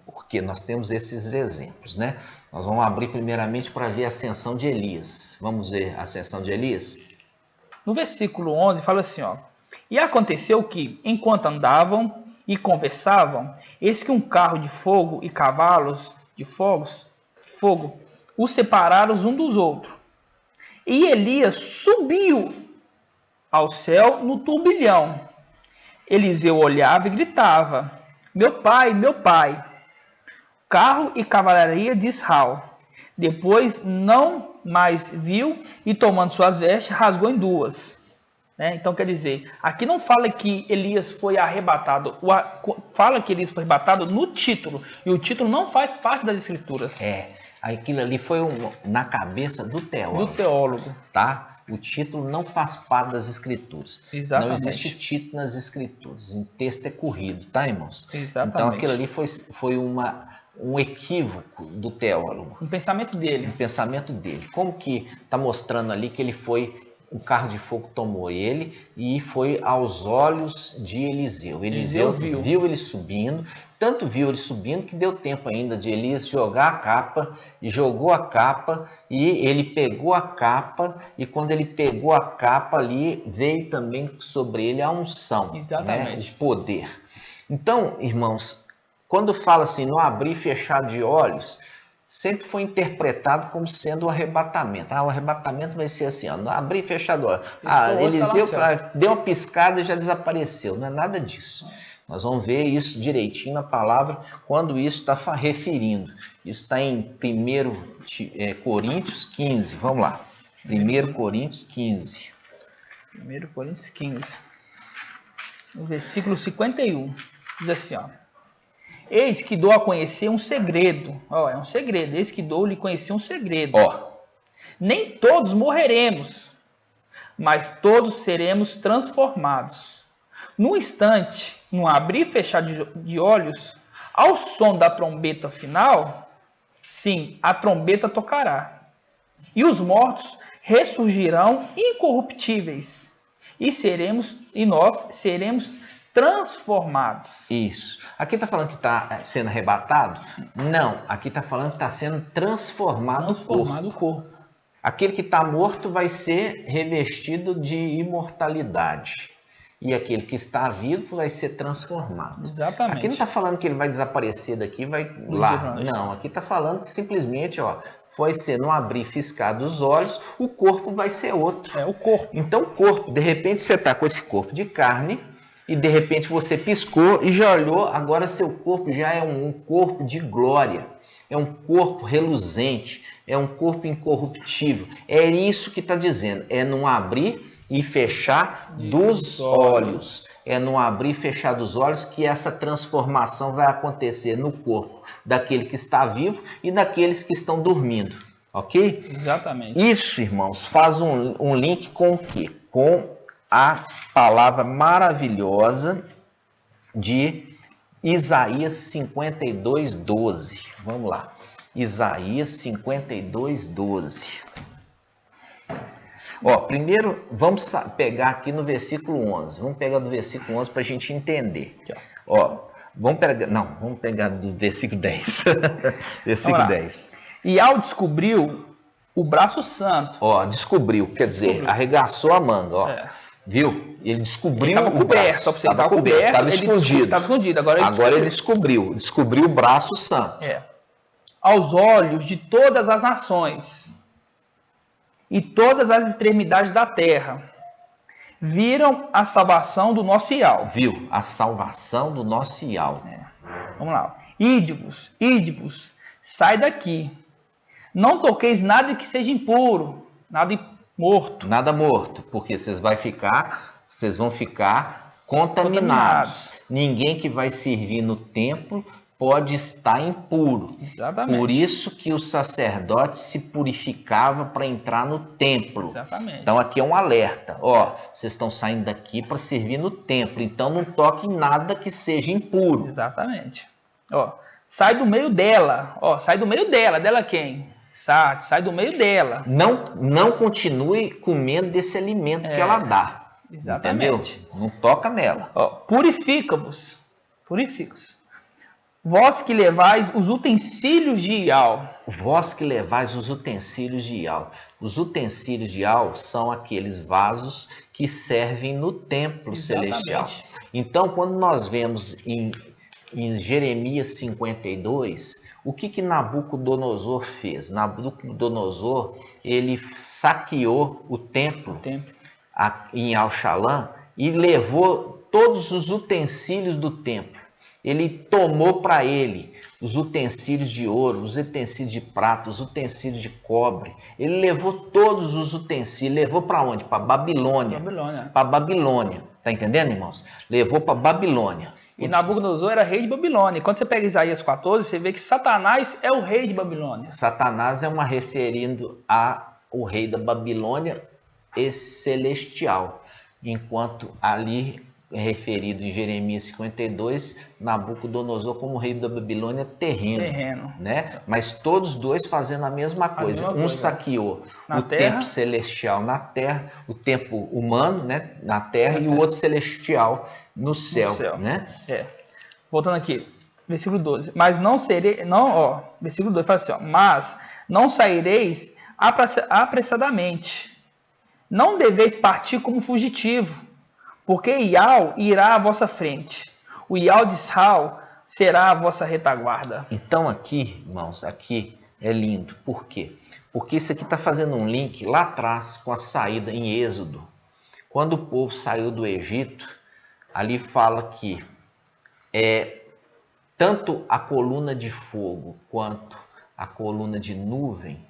Porque nós temos esses exemplos, né? Nós vamos abrir primeiramente para ver a ascensão de Elias. Vamos ver a ascensão de Elias? No versículo 11 fala assim, ó: e aconteceu que, enquanto andavam e conversavam, eis que um carro de fogo e cavalos de fogo os separaram um dos outros. E Elias subiu ao céu no turbilhão. Eliseu olhava e gritava: meu pai, carro e cavalaria de Israel. Depois não mais viu e, tomando suas vestes, rasgou em duas. Então, quer dizer, aqui não fala que Elias foi arrebatado, fala que Elias foi arrebatado no título, e o título não faz parte das escrituras. Aquilo ali foi na cabeça do teólogo. Do teólogo. Tá? O título não faz parte das escrituras. Exatamente. Não existe título nas escrituras. O texto é corrido, tá, irmãos? Exatamente. Então, aquilo ali foi um equívoco do teólogo. Um pensamento dele. Um pensamento dele. Como que está mostrando ali que ele foi... O carro de fogo tomou ele e foi aos olhos de Eliseu. Eliseu viu ele subindo, tanto viu ele subindo que deu tempo ainda de Elias jogar a capa, e jogou a capa, e ele pegou a capa, e quando ele pegou a capa ali, veio também sobre ele a unção, exatamente, né? O poder. Então, irmãos, quando fala assim, no abrir e fechar de olhos, sempre foi interpretado como sendo o arrebatamento. O arrebatamento vai ser assim, ó, abrir e fechar do olho. Eliseu deu uma piscada e já desapareceu. Não é nada disso. Nós vamos ver isso direitinho na palavra, quando isso está referindo. Isso está em 1 Coríntios 15. Vamos lá. 1 Coríntios 15. 1 Coríntios 15. No versículo 51. Diz assim, ó: eis que dou a conhecer um segredo. É um segredo. Eis que dou-lhe conhecer um segredo. Nem todos morreremos, mas todos seremos transformados. Num instante, num abrir e fechar de olhos, ao som da trombeta final, sim, a trombeta tocará. E os mortos ressurgirão incorruptíveis. E nós seremos transformados. Isso. Aqui está falando que está sendo arrebatado? Não. Aqui está falando que está sendo transformado o corpo. Aquele que está morto vai ser revestido de imortalidade. E aquele que está vivo vai ser transformado. Exatamente. Aqui não está falando que ele vai desaparecer daqui, vai lá. Não. Aqui está falando que simplesmente vai ser no abrir e piscar dos olhos, o corpo vai ser outro. É o corpo. Então o corpo, de repente você está com esse corpo de carne, e de repente você piscou e já olhou, agora seu corpo já é um corpo de glória. É um corpo reluzente, é um corpo incorruptível. É isso que está dizendo, é não abrir e fechar dos olhos. É não abrir e fechar dos olhos que essa transformação vai acontecer no corpo daquele que está vivo e daqueles que estão dormindo, ok? Exatamente. Isso, irmãos, faz um link com o quê? Com a palavra maravilhosa de Isaías 52:12. Vamos lá. Isaías 52:12. Ó, primeiro vamos pegar aqui no versículo 11. Vamos pegar do versículo 11 para a gente entender. Ó, vamos pegar do versículo 10. Versículo 10. E ao descobriu o braço santo. Ó, descobriu, quer dizer, arregaçou a manga, ó. É. Viu? Ele descobriu Tava o braço. Estava coberto, estava escondido. Estava escondido. Agora ele descobriu o braço santo. É. Aos olhos de todas as nações e todas as extremidades da terra viram a salvação do nosso Ial. Viu? A salvação do nosso Ial. É. Vamos lá. Ide-vos, sai daqui. Não toqueis nada que seja impuro, nada morto. Nada morto, porque vocês vão ficar contaminados. Ninguém que vai servir no templo pode estar impuro. Exatamente. Por isso que o sacerdote se purificava para entrar no templo. Exatamente. Então aqui é um alerta. Ó, vocês estão saindo daqui para servir no templo, então não toquem nada que seja impuro. Exatamente. Ó, sai do meio dela. Ó, sai do meio dela. Dela quem? Sai do meio dela. Não continue comendo desse alimento que ela dá. Exatamente. Entendeu? Não toca nela. Ó, purifica-vos. Vós que levais os utensílios de Ial. Vós que levais os utensílios de Ial. Os utensílios de Ial são aqueles vasos que servem no templo celestial. Então, quando nós vemos em Jeremias 52, o que Nabucodonosor fez? Nabucodonosor, ele saqueou o templo em Al-Shalã e levou todos os utensílios do templo. Ele tomou para ele os utensílios de ouro, os utensílios de prata, os utensílios de cobre. Ele levou todos os utensílios. Levou para onde? Para Babilônia. Para Babilônia. Tá entendendo, irmãos? Levou para Babilônia. E Nabucodonosor era rei de Babilônia. Quando você pega Isaías 14, você vê que Satanás é o rei de Babilônia. Satanás é uma referindo ao rei da Babilônia celestial. Enquanto ali referido em Jeremias 52, Nabucodonosor como rei da Babilônia terreno. Né? Mas todos dois fazendo a mesma coisa. Um saqueou o templo celestial na terra, o templo humano, né, na terra, e o outro celestial no céu. Né? Voltando aqui, versículo 12. Versículo 12 fala assim, ó, mas não saireis apressadamente. Não deveis partir como fugitivo, porque Ial irá à vossa frente. O Ial de Israel será a vossa retaguarda. Então aqui, irmãos, aqui é lindo. Por quê? Porque isso aqui está fazendo um link lá atrás com a saída em Êxodo. Quando o povo saiu do Egito, ali fala que tanto a coluna de fogo quanto a coluna de nuvem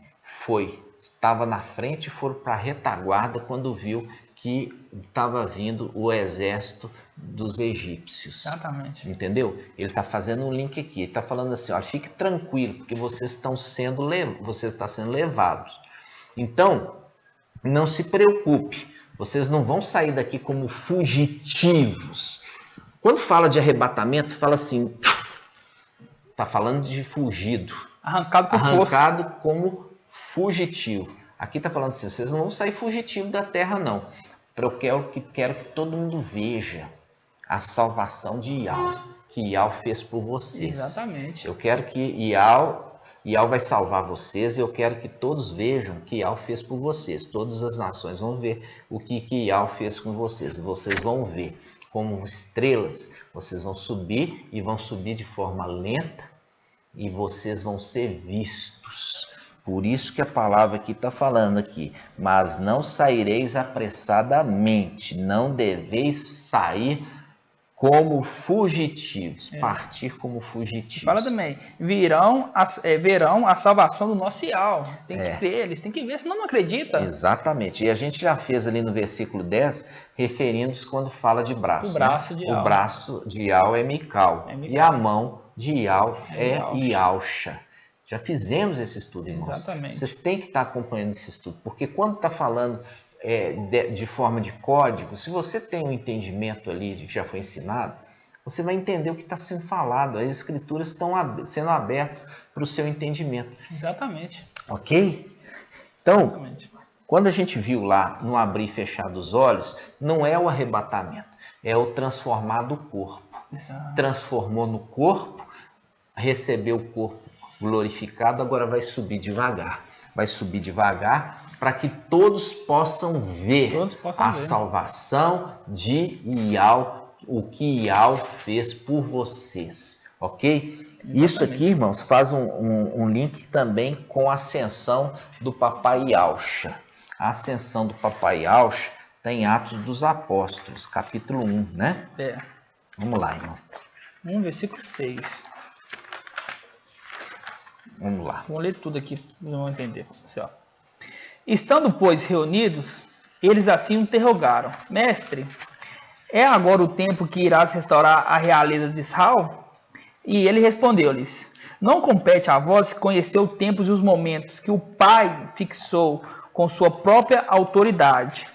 estava na frente e foram para a retaguarda quando viu que estava vindo o exército dos egípcios. Exatamente. Entendeu? Ele está fazendo um link aqui. Ele está falando assim, ó, fique tranquilo, porque vocês estão sendo levados. Então, não se preocupe. Vocês não vão sair daqui como fugitivos. Quando fala de arrebatamento, fala assim, está falando de fugido. Arrancado como fugitivo. Aqui está falando assim, vocês não vão sair fugitivos da terra, não. Eu quero que todo mundo veja a salvação de Ial, que Ial fez por vocês. Exatamente. Eu quero que Ial vai salvar vocês, e eu quero que todos vejam que Ial fez por vocês. Todas as nações vão ver o que Ial fez com vocês. E vocês vão ver como estrelas, vocês vão subir e vão subir de forma lenta, e vocês vão ser vistos Por isso que a palavra aqui está falando aqui. Mas não saireis apressadamente, não deveis sair como fugitivos, partir como fugitivos. Fala também, verão a salvação do nosso Ial. Tem que ver, eles têm que ver, senão não acredita. Exatamente. E a gente já fez ali no versículo 10, referindo-se quando fala de braço. O braço de Ial. O braço de Ial é Mical. E a mão de Ial é Ialcha. Já fizemos esse estudo, irmãos. Exatamente. Vocês têm que estar acompanhando esse estudo, porque quando está falando de forma de código, se você tem um entendimento ali que já foi ensinado, você vai entender o que está sendo falado. As escrituras estão sendo abertas para o seu entendimento. Exatamente. Ok? Então, quando a gente viu lá no abrir e fechar dos olhos, não é o arrebatamento, é o transformar do corpo. Exato. Transformou no corpo, recebeu o corpo glorificado, agora vai subir devagar. Vai subir devagar para que todos possam ver a salvação de Ial, o que Ial fez por vocês, ok? Exatamente. Isso aqui, irmãos, faz um link também com a ascensão do Papai Ialcha. A ascensão do Papai Ialcha está em Atos dos Apóstolos, capítulo 1, né? Vamos lá, irmão. 1, versículo 6. Vamos lá. Vamos ler tudo aqui, não vão entender. Assim, ó. Estando, pois, reunidos, eles assim o interrogaram: Mestre, é agora o tempo que irás restaurar a realeza de Israel? E ele respondeu-lhes: Não compete a vós conhecer os tempos e os momentos que o Pai fixou com sua própria autoridade,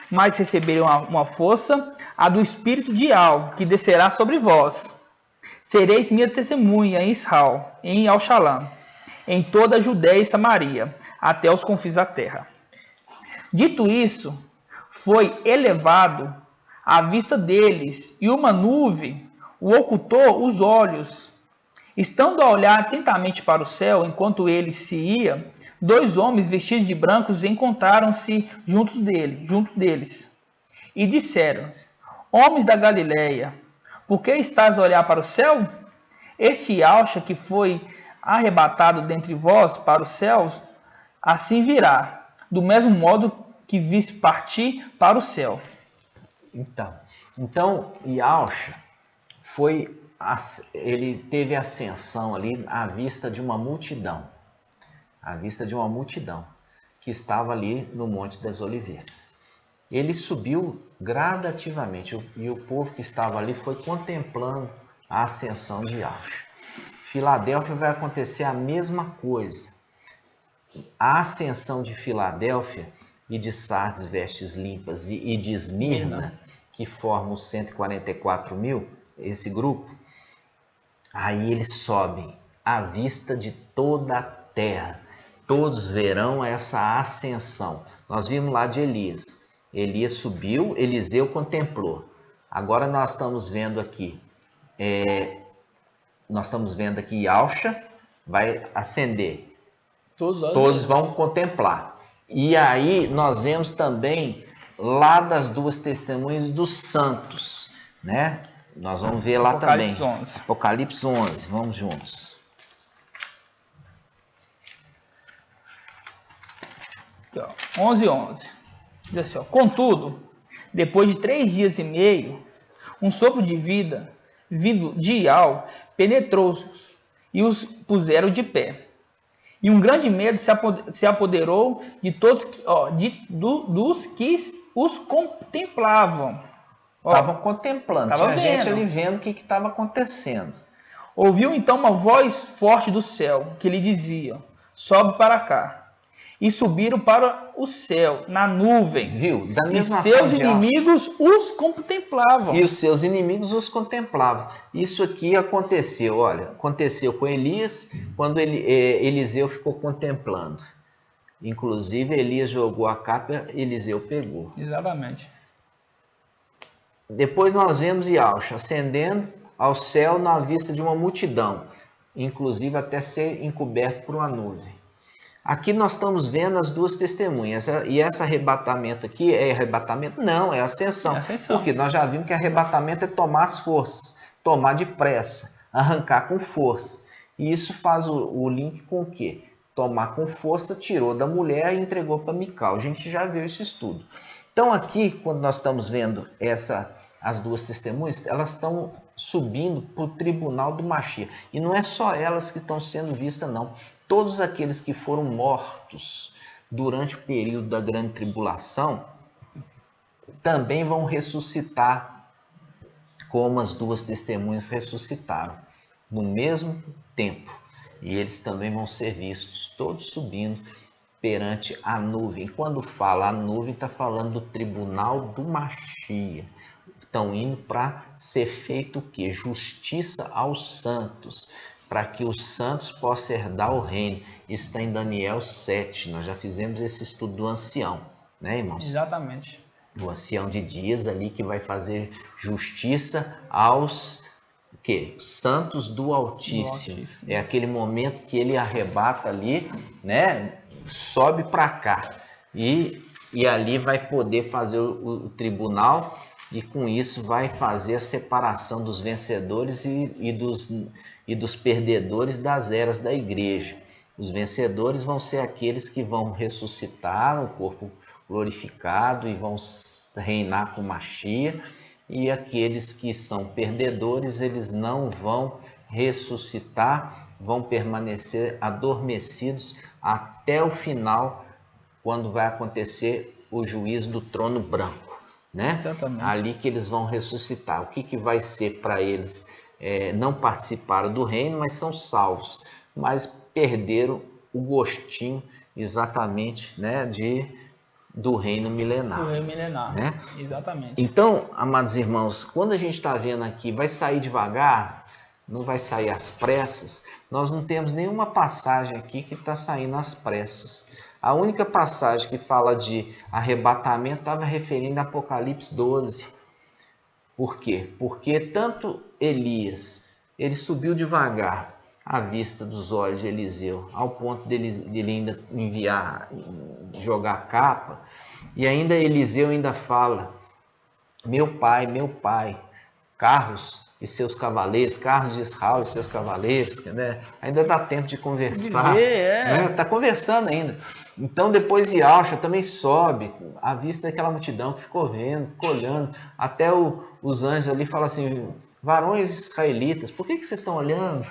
mas receberão uma força, a do Espírito de Ial, que descerá sobre vós. Sereis minha testemunha em Israel, em Al-Shalom, em toda a Judéia e Samaria, até os confins da terra. Dito isso, foi elevado à vista deles, e uma nuvem o ocultou os olhos. Estando a olhar atentamente para o céu, enquanto ele se ia, 2 homens vestidos de brancos encontraram-se junto deles, e disseram: Homens da Galileia, por que estás a olhar para o céu? Este Ialcha que foi arrebatado dentre vós para os céus, assim virá, do mesmo modo que viste partir para o céu. Então Ialcha ele teve ascensão ali à vista de uma multidão, que estava ali no Monte das Oliveiras. Ele subiu gradativamente e o povo que estava ali foi contemplando a ascensão de Ialcha. Filadélfia vai acontecer a mesma coisa. A ascensão de Filadélfia e de Sardes, vestes limpas, e de Esmirna, que formam os 144 mil, esse grupo, aí eles sobem à vista de toda a terra. Todos verão essa ascensão. Nós vimos lá de Elias. Elias subiu, Eliseu contemplou. Agora nós estamos vendo aqui Ialcha vai ascender. Todos vão contemplar. E aí nós vemos também lá das 2 testemunhas dos santos, né? Nós vamos ver lá também. Apocalipse 11. Vamos juntos. Aqui, ó, 11:11. Diz assim, ó, contudo, depois de 3 dias e meio, um sopro de vida vindo de Ial penetrou-os e os puseram de pé. E um grande medo se apoderou de todos, dos que os contemplavam. Estavam contemplando, tinha gente ali vendo o que estava acontecendo. Ouviu então uma voz forte do céu que lhe dizia: sobe para cá. E subiram para o céu, na nuvem. Viu? Da mesma forma. E seus inimigos os contemplavam. E os seus inimigos os contemplavam. Isso aqui aconteceu, olha, aconteceu com Elias, quando Eliseu ficou contemplando. Inclusive, Elias jogou a capa, Eliseu pegou. Exatamente. Depois nós vemos Ialcha ascendendo ao céu na vista de uma multidão, inclusive até ser encoberto por uma nuvem. Aqui nós estamos vendo as 2 testemunhas. E esse arrebatamento aqui é arrebatamento? Não, é ascensão. Porque nós já vimos que arrebatamento é tomar as forças, tomar depressa, arrancar com força. E isso faz o link com o quê? tomar com força, tirou da mulher e entregou para Mical. A gente já viu esse estudo. Então aqui, quando nós estamos vendo as duas testemunhas, elas estão subindo para o tribunal do Mashiach. E não é só elas que estão sendo vistas, não. Todos aqueles que foram mortos durante o período da grande tribulação também vão ressuscitar, como as duas testemunhas ressuscitaram, no mesmo tempo. E eles também vão ser vistos, todos subindo perante a nuvem. Quando fala a nuvem, está falando do tribunal do Mashiach. Estão indo para ser feito o quê? Justiça aos santos, para que os santos possam herdar o reino. Isso está em Daniel 7. Nós já fizemos esse estudo do ancião, né, irmãos? Exatamente. Do ancião de dias ali, que vai fazer justiça aos santos do Altíssimo. É aquele momento que ele arrebata ali, né? Sobe para cá. E ali vai poder fazer o tribunal, e com isso vai fazer a separação dos vencedores e dos perdedores das eras da igreja. Os vencedores vão ser aqueles que vão ressuscitar no corpo glorificado e vão reinar com Mashiach, e aqueles que são perdedores, eles não vão ressuscitar, vão permanecer adormecidos até o final, quando vai acontecer o juízo do trono branco, né? Exatamente. Ali que eles vão ressuscitar. O que vai ser para eles? Não participaram do reino, mas são salvos, mas perderam o gostinho exatamente, né, do reino milenar. Do reino milenar, né? Exatamente. Então, amados irmãos, quando a gente está vendo aqui, vai sair devagar, não vai sair às pressas, nós não temos nenhuma passagem aqui que está saindo às pressas. A única passagem que fala de arrebatamento estava referindo a Apocalipse 12. Por quê? Porque tanto Elias, ele subiu devagar à vista dos olhos de Eliseu, ao ponto dele ainda jogar a capa, e ainda Eliseu ainda fala: meu pai, carros e seus cavaleiros, carros de Israel e seus cavaleiros, né? Ainda dá tempo de conversar, né? Tá conversando ainda. Então depois Yahshua também sobe à vista daquela multidão que ficou vendo, ficou olhando, até os anjos ali falam assim: varões israelitas, por que vocês estão olhando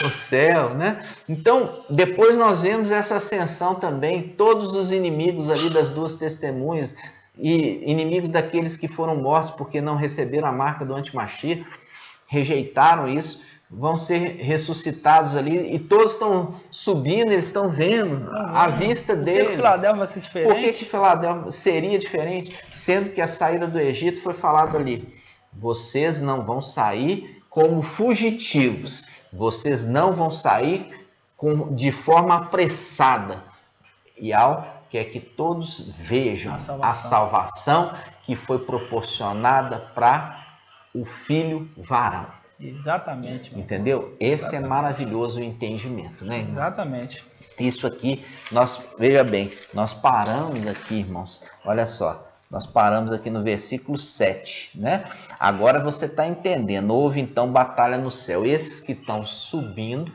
o céu, né? Então, depois nós vemos essa ascensão também, todos os inimigos ali das duas testemunhas, e inimigos daqueles que foram mortos porque não receberam a marca do anti-Mashiach, rejeitaram isso, vão ser ressuscitados ali, e todos estão subindo, eles estão vendo à vista deles. Por que Filadélfia vai ser diferente? Por que Filadélfia seria diferente, sendo que a saída do Egito foi falado ali: vocês não vão sair como fugitivos, vocês não vão sair de forma apressada. E quer que todos vejam a salvação que foi proporcionada para o filho varão. Exatamente. Entendeu? Esse é maravilhoso o entendimento, né, irmão? Exatamente. Isso aqui, veja bem, nós paramos aqui, irmãos, olha só, nós paramos aqui no versículo 7, né? Agora você está entendendo. Houve então batalha no céu. Esses que estão subindo,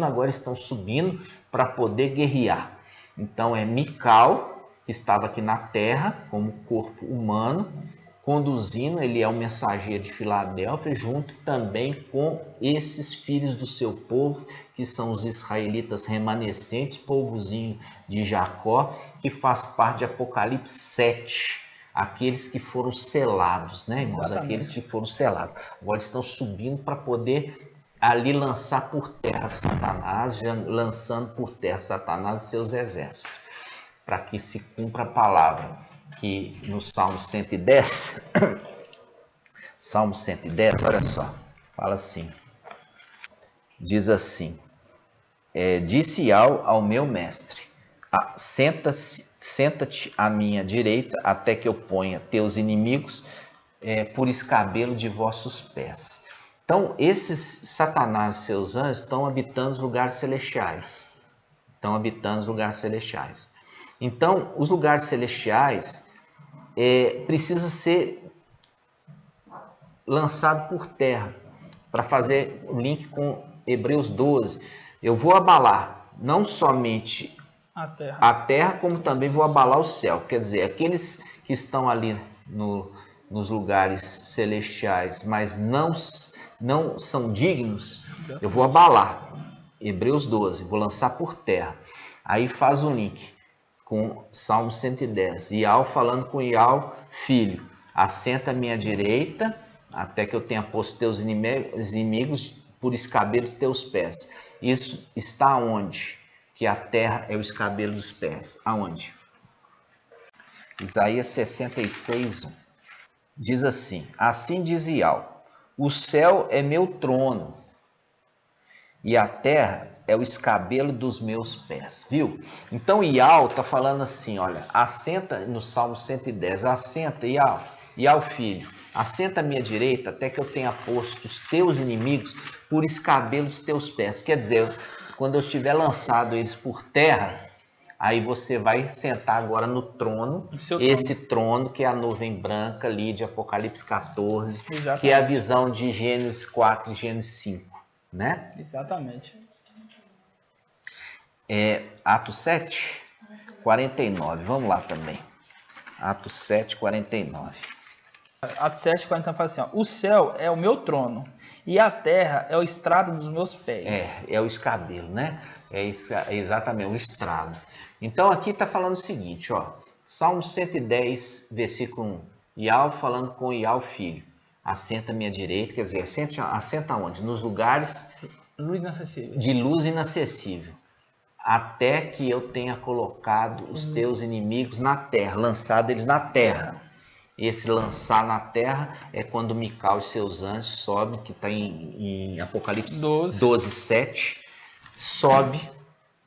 agora estão subindo para poder guerrear. Então é Mical, que estava aqui na terra como corpo humano, conduzindo, ele é o mensageiro de Filadélfia, junto também com esses filhos do seu povo, que são os israelitas remanescentes, povozinho de Jacó, que faz parte de Apocalipse 7, aqueles que foram selados, né, irmãos? Exatamente. Aqueles que foram selados. Agora estão subindo para poder ali lançar por terra Satanás, lançando por terra Satanás e seus exércitos, para que se cumpra a palavra que no Salmo 110, Salmo 110, olha só, fala assim, diz assim: disse ao meu mestre, senta-te à minha direita, até que eu ponha teus inimigos por escabelo de vossos pés. Então, esses Satanás e seus anjos estão habitando os lugares celestiais. Então, os lugares celestiais precisa ser lançado por terra, para fazer o link com Hebreus 12. eu vou abalar não somente a terra, como também vou abalar o céu. Quer dizer, aqueles que estão ali nos lugares celestiais, mas não são dignos, eu vou abalar. Hebreus 12, vou lançar por terra. Aí faz um link com Salmo 110. Ial falando com Ial, filho, assenta à minha direita, até que eu tenha posto teus inimigos por escabelo dos teus pés. Isso está onde? Que a terra é o escabelo dos pés. Aonde? Isaías 66, 1. Diz assim: assim diz Ial, o céu é meu trono, e a terra é o escabelo dos meus pés. Viu? Então Ial está falando assim, olha, assenta no Salmo 110, assenta Ial filho, assenta à minha direita até que eu tenha posto os teus inimigos por escabelo dos teus pés. Quer dizer, quando eu tiver lançado eles por terra, aí você vai sentar agora no trono, esse trono que é a nuvem branca ali de Apocalipse 14, exatamente, que é a visão de Gênesis 4 e Gênesis 5, né? Exatamente. Atos 7, 49, vamos lá também. Atos 7, 49. Atos 7, 49 fala assim, ó, o céu é o meu trono e a terra é o estrado dos meus pés. É o escabelo, né? É exatamente o estrado. Então aqui está falando o seguinte, ó, Salmo 110, versículo 1. Ial falando com Ial filho. Assenta à minha direita, quer dizer, assenta onde? Nos lugares de luz inacessível. Até que eu tenha colocado os teus inimigos na terra, lançado eles na terra. Esse lançar na terra é quando Micael e seus anjos sobem, que está em Apocalipse 12, 7, sobe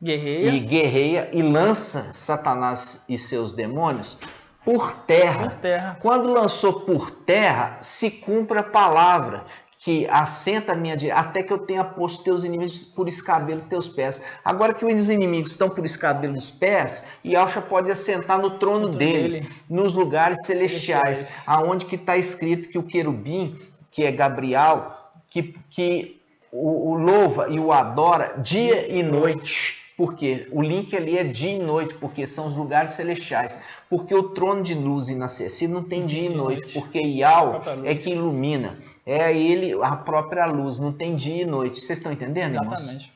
e guerreia e lança Satanás e seus demônios por terra. Quando lançou por terra, se cumpre a palavra que assenta a minha direita, até que eu tenha posto teus inimigos por escabelo dos teus pés. Agora que os inimigos estão por escabelo dos pés, Yahshua pode assentar no trono dele, nos lugares celestiais, aonde que está escrito que o querubim, que é Gabriel, que o louva e o adora dia e noite. Porque o link ali é dia e noite, porque são os lugares celestiais. Porque o trono de luz inacessível não tem dia e noite, porque Ial é que ilumina. É ele, a própria luz, não tem dia e noite. Vocês estão entendendo, irmãos? Exatamente.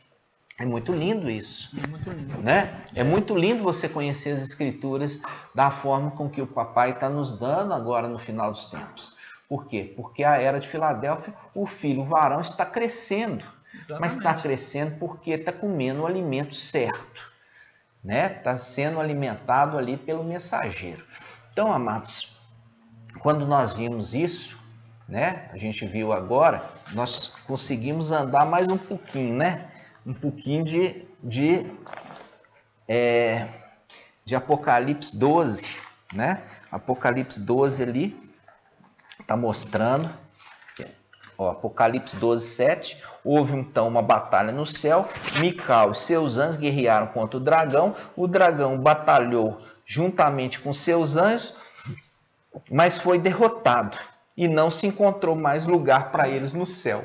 É muito lindo isso. É muito lindo. Né? É muito lindo você conhecer as Escrituras da forma com que o papai está nos dando agora no final dos tempos. Por quê? Porque a era de Filadélfia, o filho, o varão, está crescendo. Exatamente. Mas está crescendo porque está comendo o alimento certo. Né? Está sendo alimentado ali pelo mensageiro. Então, amados, quando nós vimos isso, né? A gente viu agora, nós conseguimos andar mais um pouquinho, né? Um pouquinho de Apocalipse 12, né? Apocalipse 12 ali está mostrando, ó, Apocalipse 12, 7, houve então uma batalha no céu, Micael e seus anjos guerrearam contra o dragão batalhou juntamente com seus anjos, mas foi derrotado e não se encontrou mais lugar para eles no céu.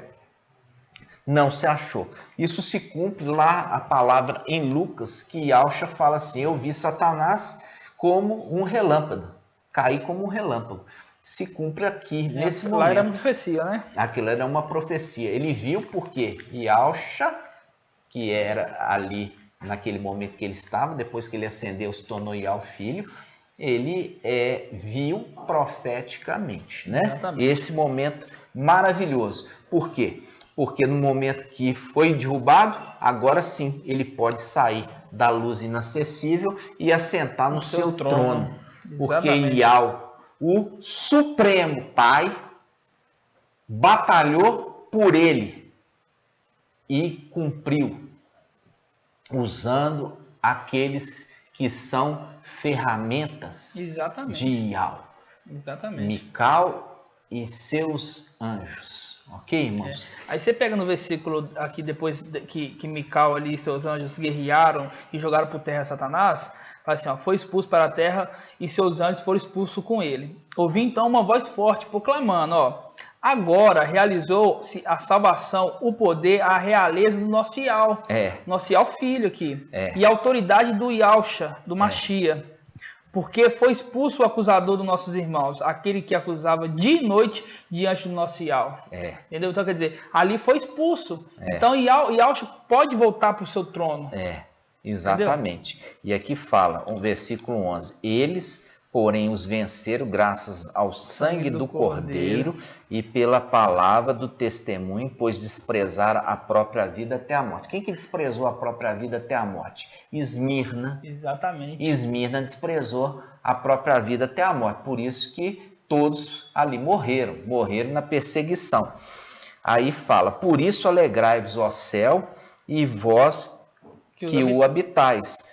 Não se achou. Isso se cumpre lá a palavra em Lucas, que Yahshua fala assim, eu vi Satanás como um relâmpago, cair como um relâmpago. Se cumpre aqui, nesse momento. Lá era uma profecia, né? Aquilo era uma profecia. Ele viu porque Yahshua, que era ali, naquele momento que ele estava, depois que ele ascendeu, se tornou Ial filho, ele viu profeticamente, né? Exatamente. Esse momento maravilhoso. Por quê? Porque no momento que foi derrubado, agora sim ele pode sair da luz inacessível e assentar no seu trono. Porque Ial, o Supremo Pai, batalhou por ele e cumpriu, usando aqueles que são ferramentas de Ial. Exatamente. Micael e seus anjos. Ok, irmãos? Aí você pega no versículo aqui, depois que Micael ali e seus anjos guerrearam e jogaram por terra Satanás, fala assim, ó, foi expulso para a terra e seus anjos foram expulsos com ele. Ouvi então uma voz forte proclamando, ó, Agora realizou-se a salvação, o poder, a realeza do nosso Ial. Nosso Ial filho aqui. E a autoridade do Yahshua, do Machia. Porque foi expulso o acusador dos nossos irmãos, aquele que acusava de noite diante do nosso Ial. Entendeu? Então, quer dizer, ali foi expulso. Então, Yahshua pode voltar para o seu trono. Exatamente. Entendeu? E aqui fala, o versículo 11, eles, porém, os venceram graças ao sangue do Cordeiro e pela palavra do testemunho, pois desprezaram a própria vida até a morte. Quem que desprezou a própria vida até a morte? Esmirna. Exatamente. Esmirna desprezou a própria vida até a morte. Por isso que todos ali morreram na perseguição. Aí fala, por isso alegrai-vos, ó céu, e vós que o habitais.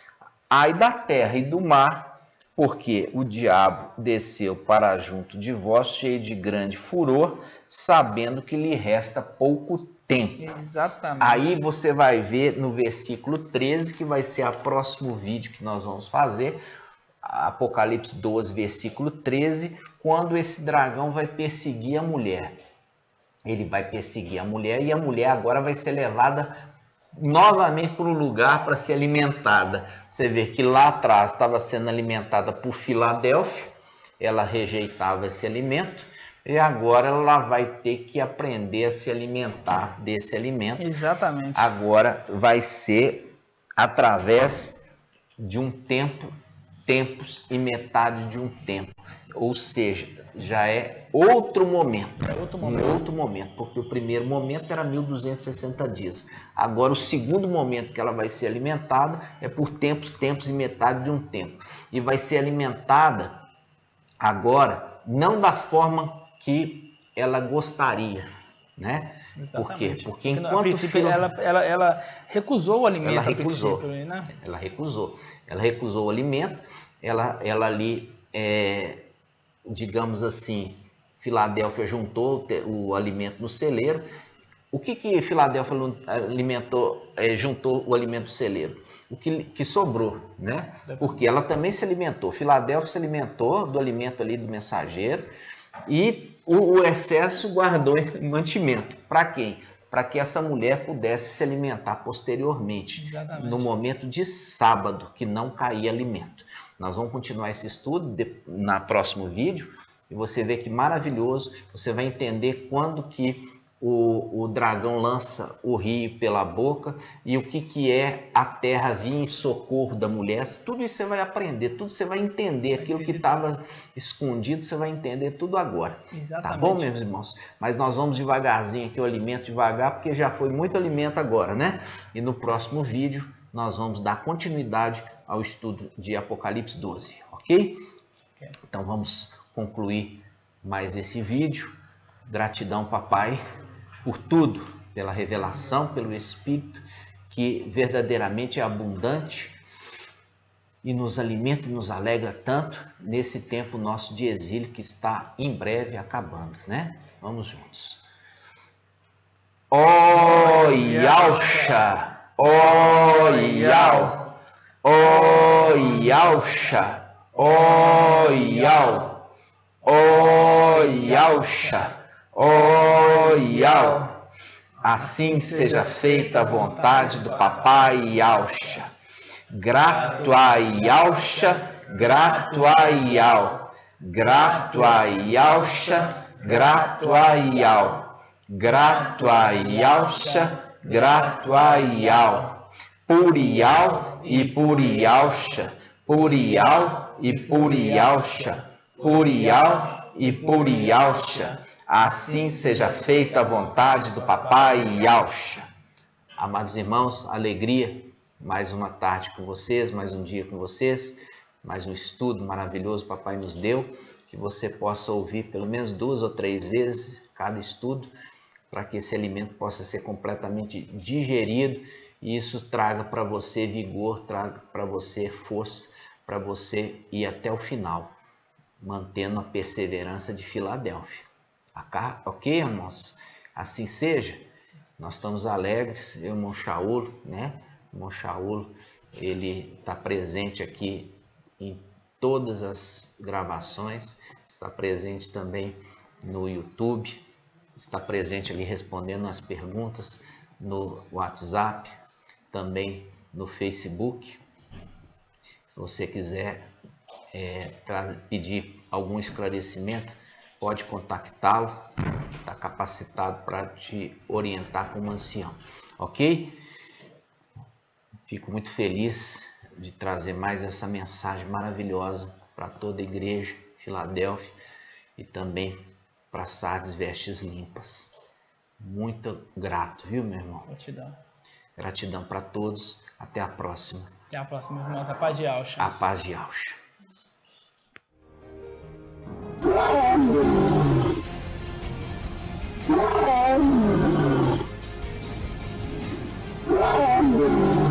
Ai da terra e do mar, porque o diabo desceu para junto de vós, cheio de grande furor, sabendo que lhe resta pouco tempo. Exatamente. Aí você vai ver no versículo 13, que vai ser o próximo vídeo que nós vamos fazer, Apocalipse 12, versículo 13, quando esse dragão vai perseguir a mulher. Ele vai perseguir a mulher e a mulher agora vai ser levada novamente para um lugar para ser alimentada. Você vê que lá atrás estava sendo alimentada por Filadélfia, ela rejeitava esse alimento e agora ela vai ter que aprender a se alimentar desse alimento. Exatamente. Agora vai ser através de um tempo, tempos e metade de um tempo. Ou seja, já é outro momento. Outro momento, porque o primeiro momento era 1260 dias. Agora o segundo momento que ela vai ser alimentada é por tempos e metade de um tempo. E vai ser alimentada agora não da forma que ela gostaria, né? Por quê? Porque enquanto ela recusou o alimento. Ela recusou o alimento. Ela ali digamos assim, Filadélfia juntou o alimento no celeiro. O que Filadélfia juntou o alimento no celeiro? O que sobrou, né? Porque ela também se alimentou. Filadélfia se alimentou do alimento ali do mensageiro e o excesso guardou em mantimento. Para quem? Para que essa mulher pudesse se alimentar posteriormente. Exatamente. No momento de sábado, que não caía alimento. Nós vamos continuar esse estudo na próximo vídeo e você vê que maravilhoso, você vai entender quando que o dragão lança o rio pela boca e o que é a terra vir em socorro da mulher. Tudo isso você vai aprender, tudo você vai entender, aquilo que estava escondido você vai entender tudo agora. Exatamente. Tá bom, meus irmãos? Mas nós vamos devagarzinho aqui, o alimento devagar, porque já foi muito alimento agora, né? E no próximo vídeo nós vamos dar continuidade ao estudo de Apocalipse 12, ok? Então vamos concluir mais esse vídeo. Gratidão, papai, por tudo, pela revelação, pelo Espírito, que verdadeiramente é abundante e nos alimenta e nos alegra tanto nesse tempo nosso de exílio que está em breve acabando, né? Vamos juntos. Ó Yahshua, ó Yahweh, ó Yahshua, ó Yahweh, ó Yahshua, ó Yahweh. Assim seja feita a vontade do papai Yahshua. Grato a Yahshua, grato a Yahweh. Grato a Yahshua, grato a Yahweh. Grato a Yahshua, grato a Yahweh. Por Yahweh e por Yahshua, por Yahweh e por Yahshua, por Yahweh e por Yahshua. Assim seja feita a vontade do papai Yahshua. Amados irmãos, alegria, mais uma tarde com vocês, mais um dia com vocês, mais um estudo maravilhoso que o papai nos deu, que você possa ouvir pelo menos 2 ou 3 vezes cada estudo, para que esse alimento possa ser completamente digerido e isso traga para você vigor, traga para você força, para você ir até o final, mantendo a perseverança de Filadélfia. Ok, irmãos? Assim seja. Nós estamos alegres, eu, irmão Shaul, né? O irmão Shaul, ele está presente aqui em todas as gravações, está presente também no YouTube, está presente ali respondendo as perguntas no WhatsApp, também no Facebook. Se você quiser pedir algum esclarecimento, pode contactá-lo, está capacitado para te orientar como ancião, ok? Fico muito feliz de trazer mais essa mensagem maravilhosa para toda a igreja, Filadélfia, e também para Sardes Vestes Limpas. Muito grato, viu, meu irmão? Gratidão. Gratidão para todos. Até a próxima. Até a próxima, irmãos. A paz de Alcha. A paz de Alcha. Oh,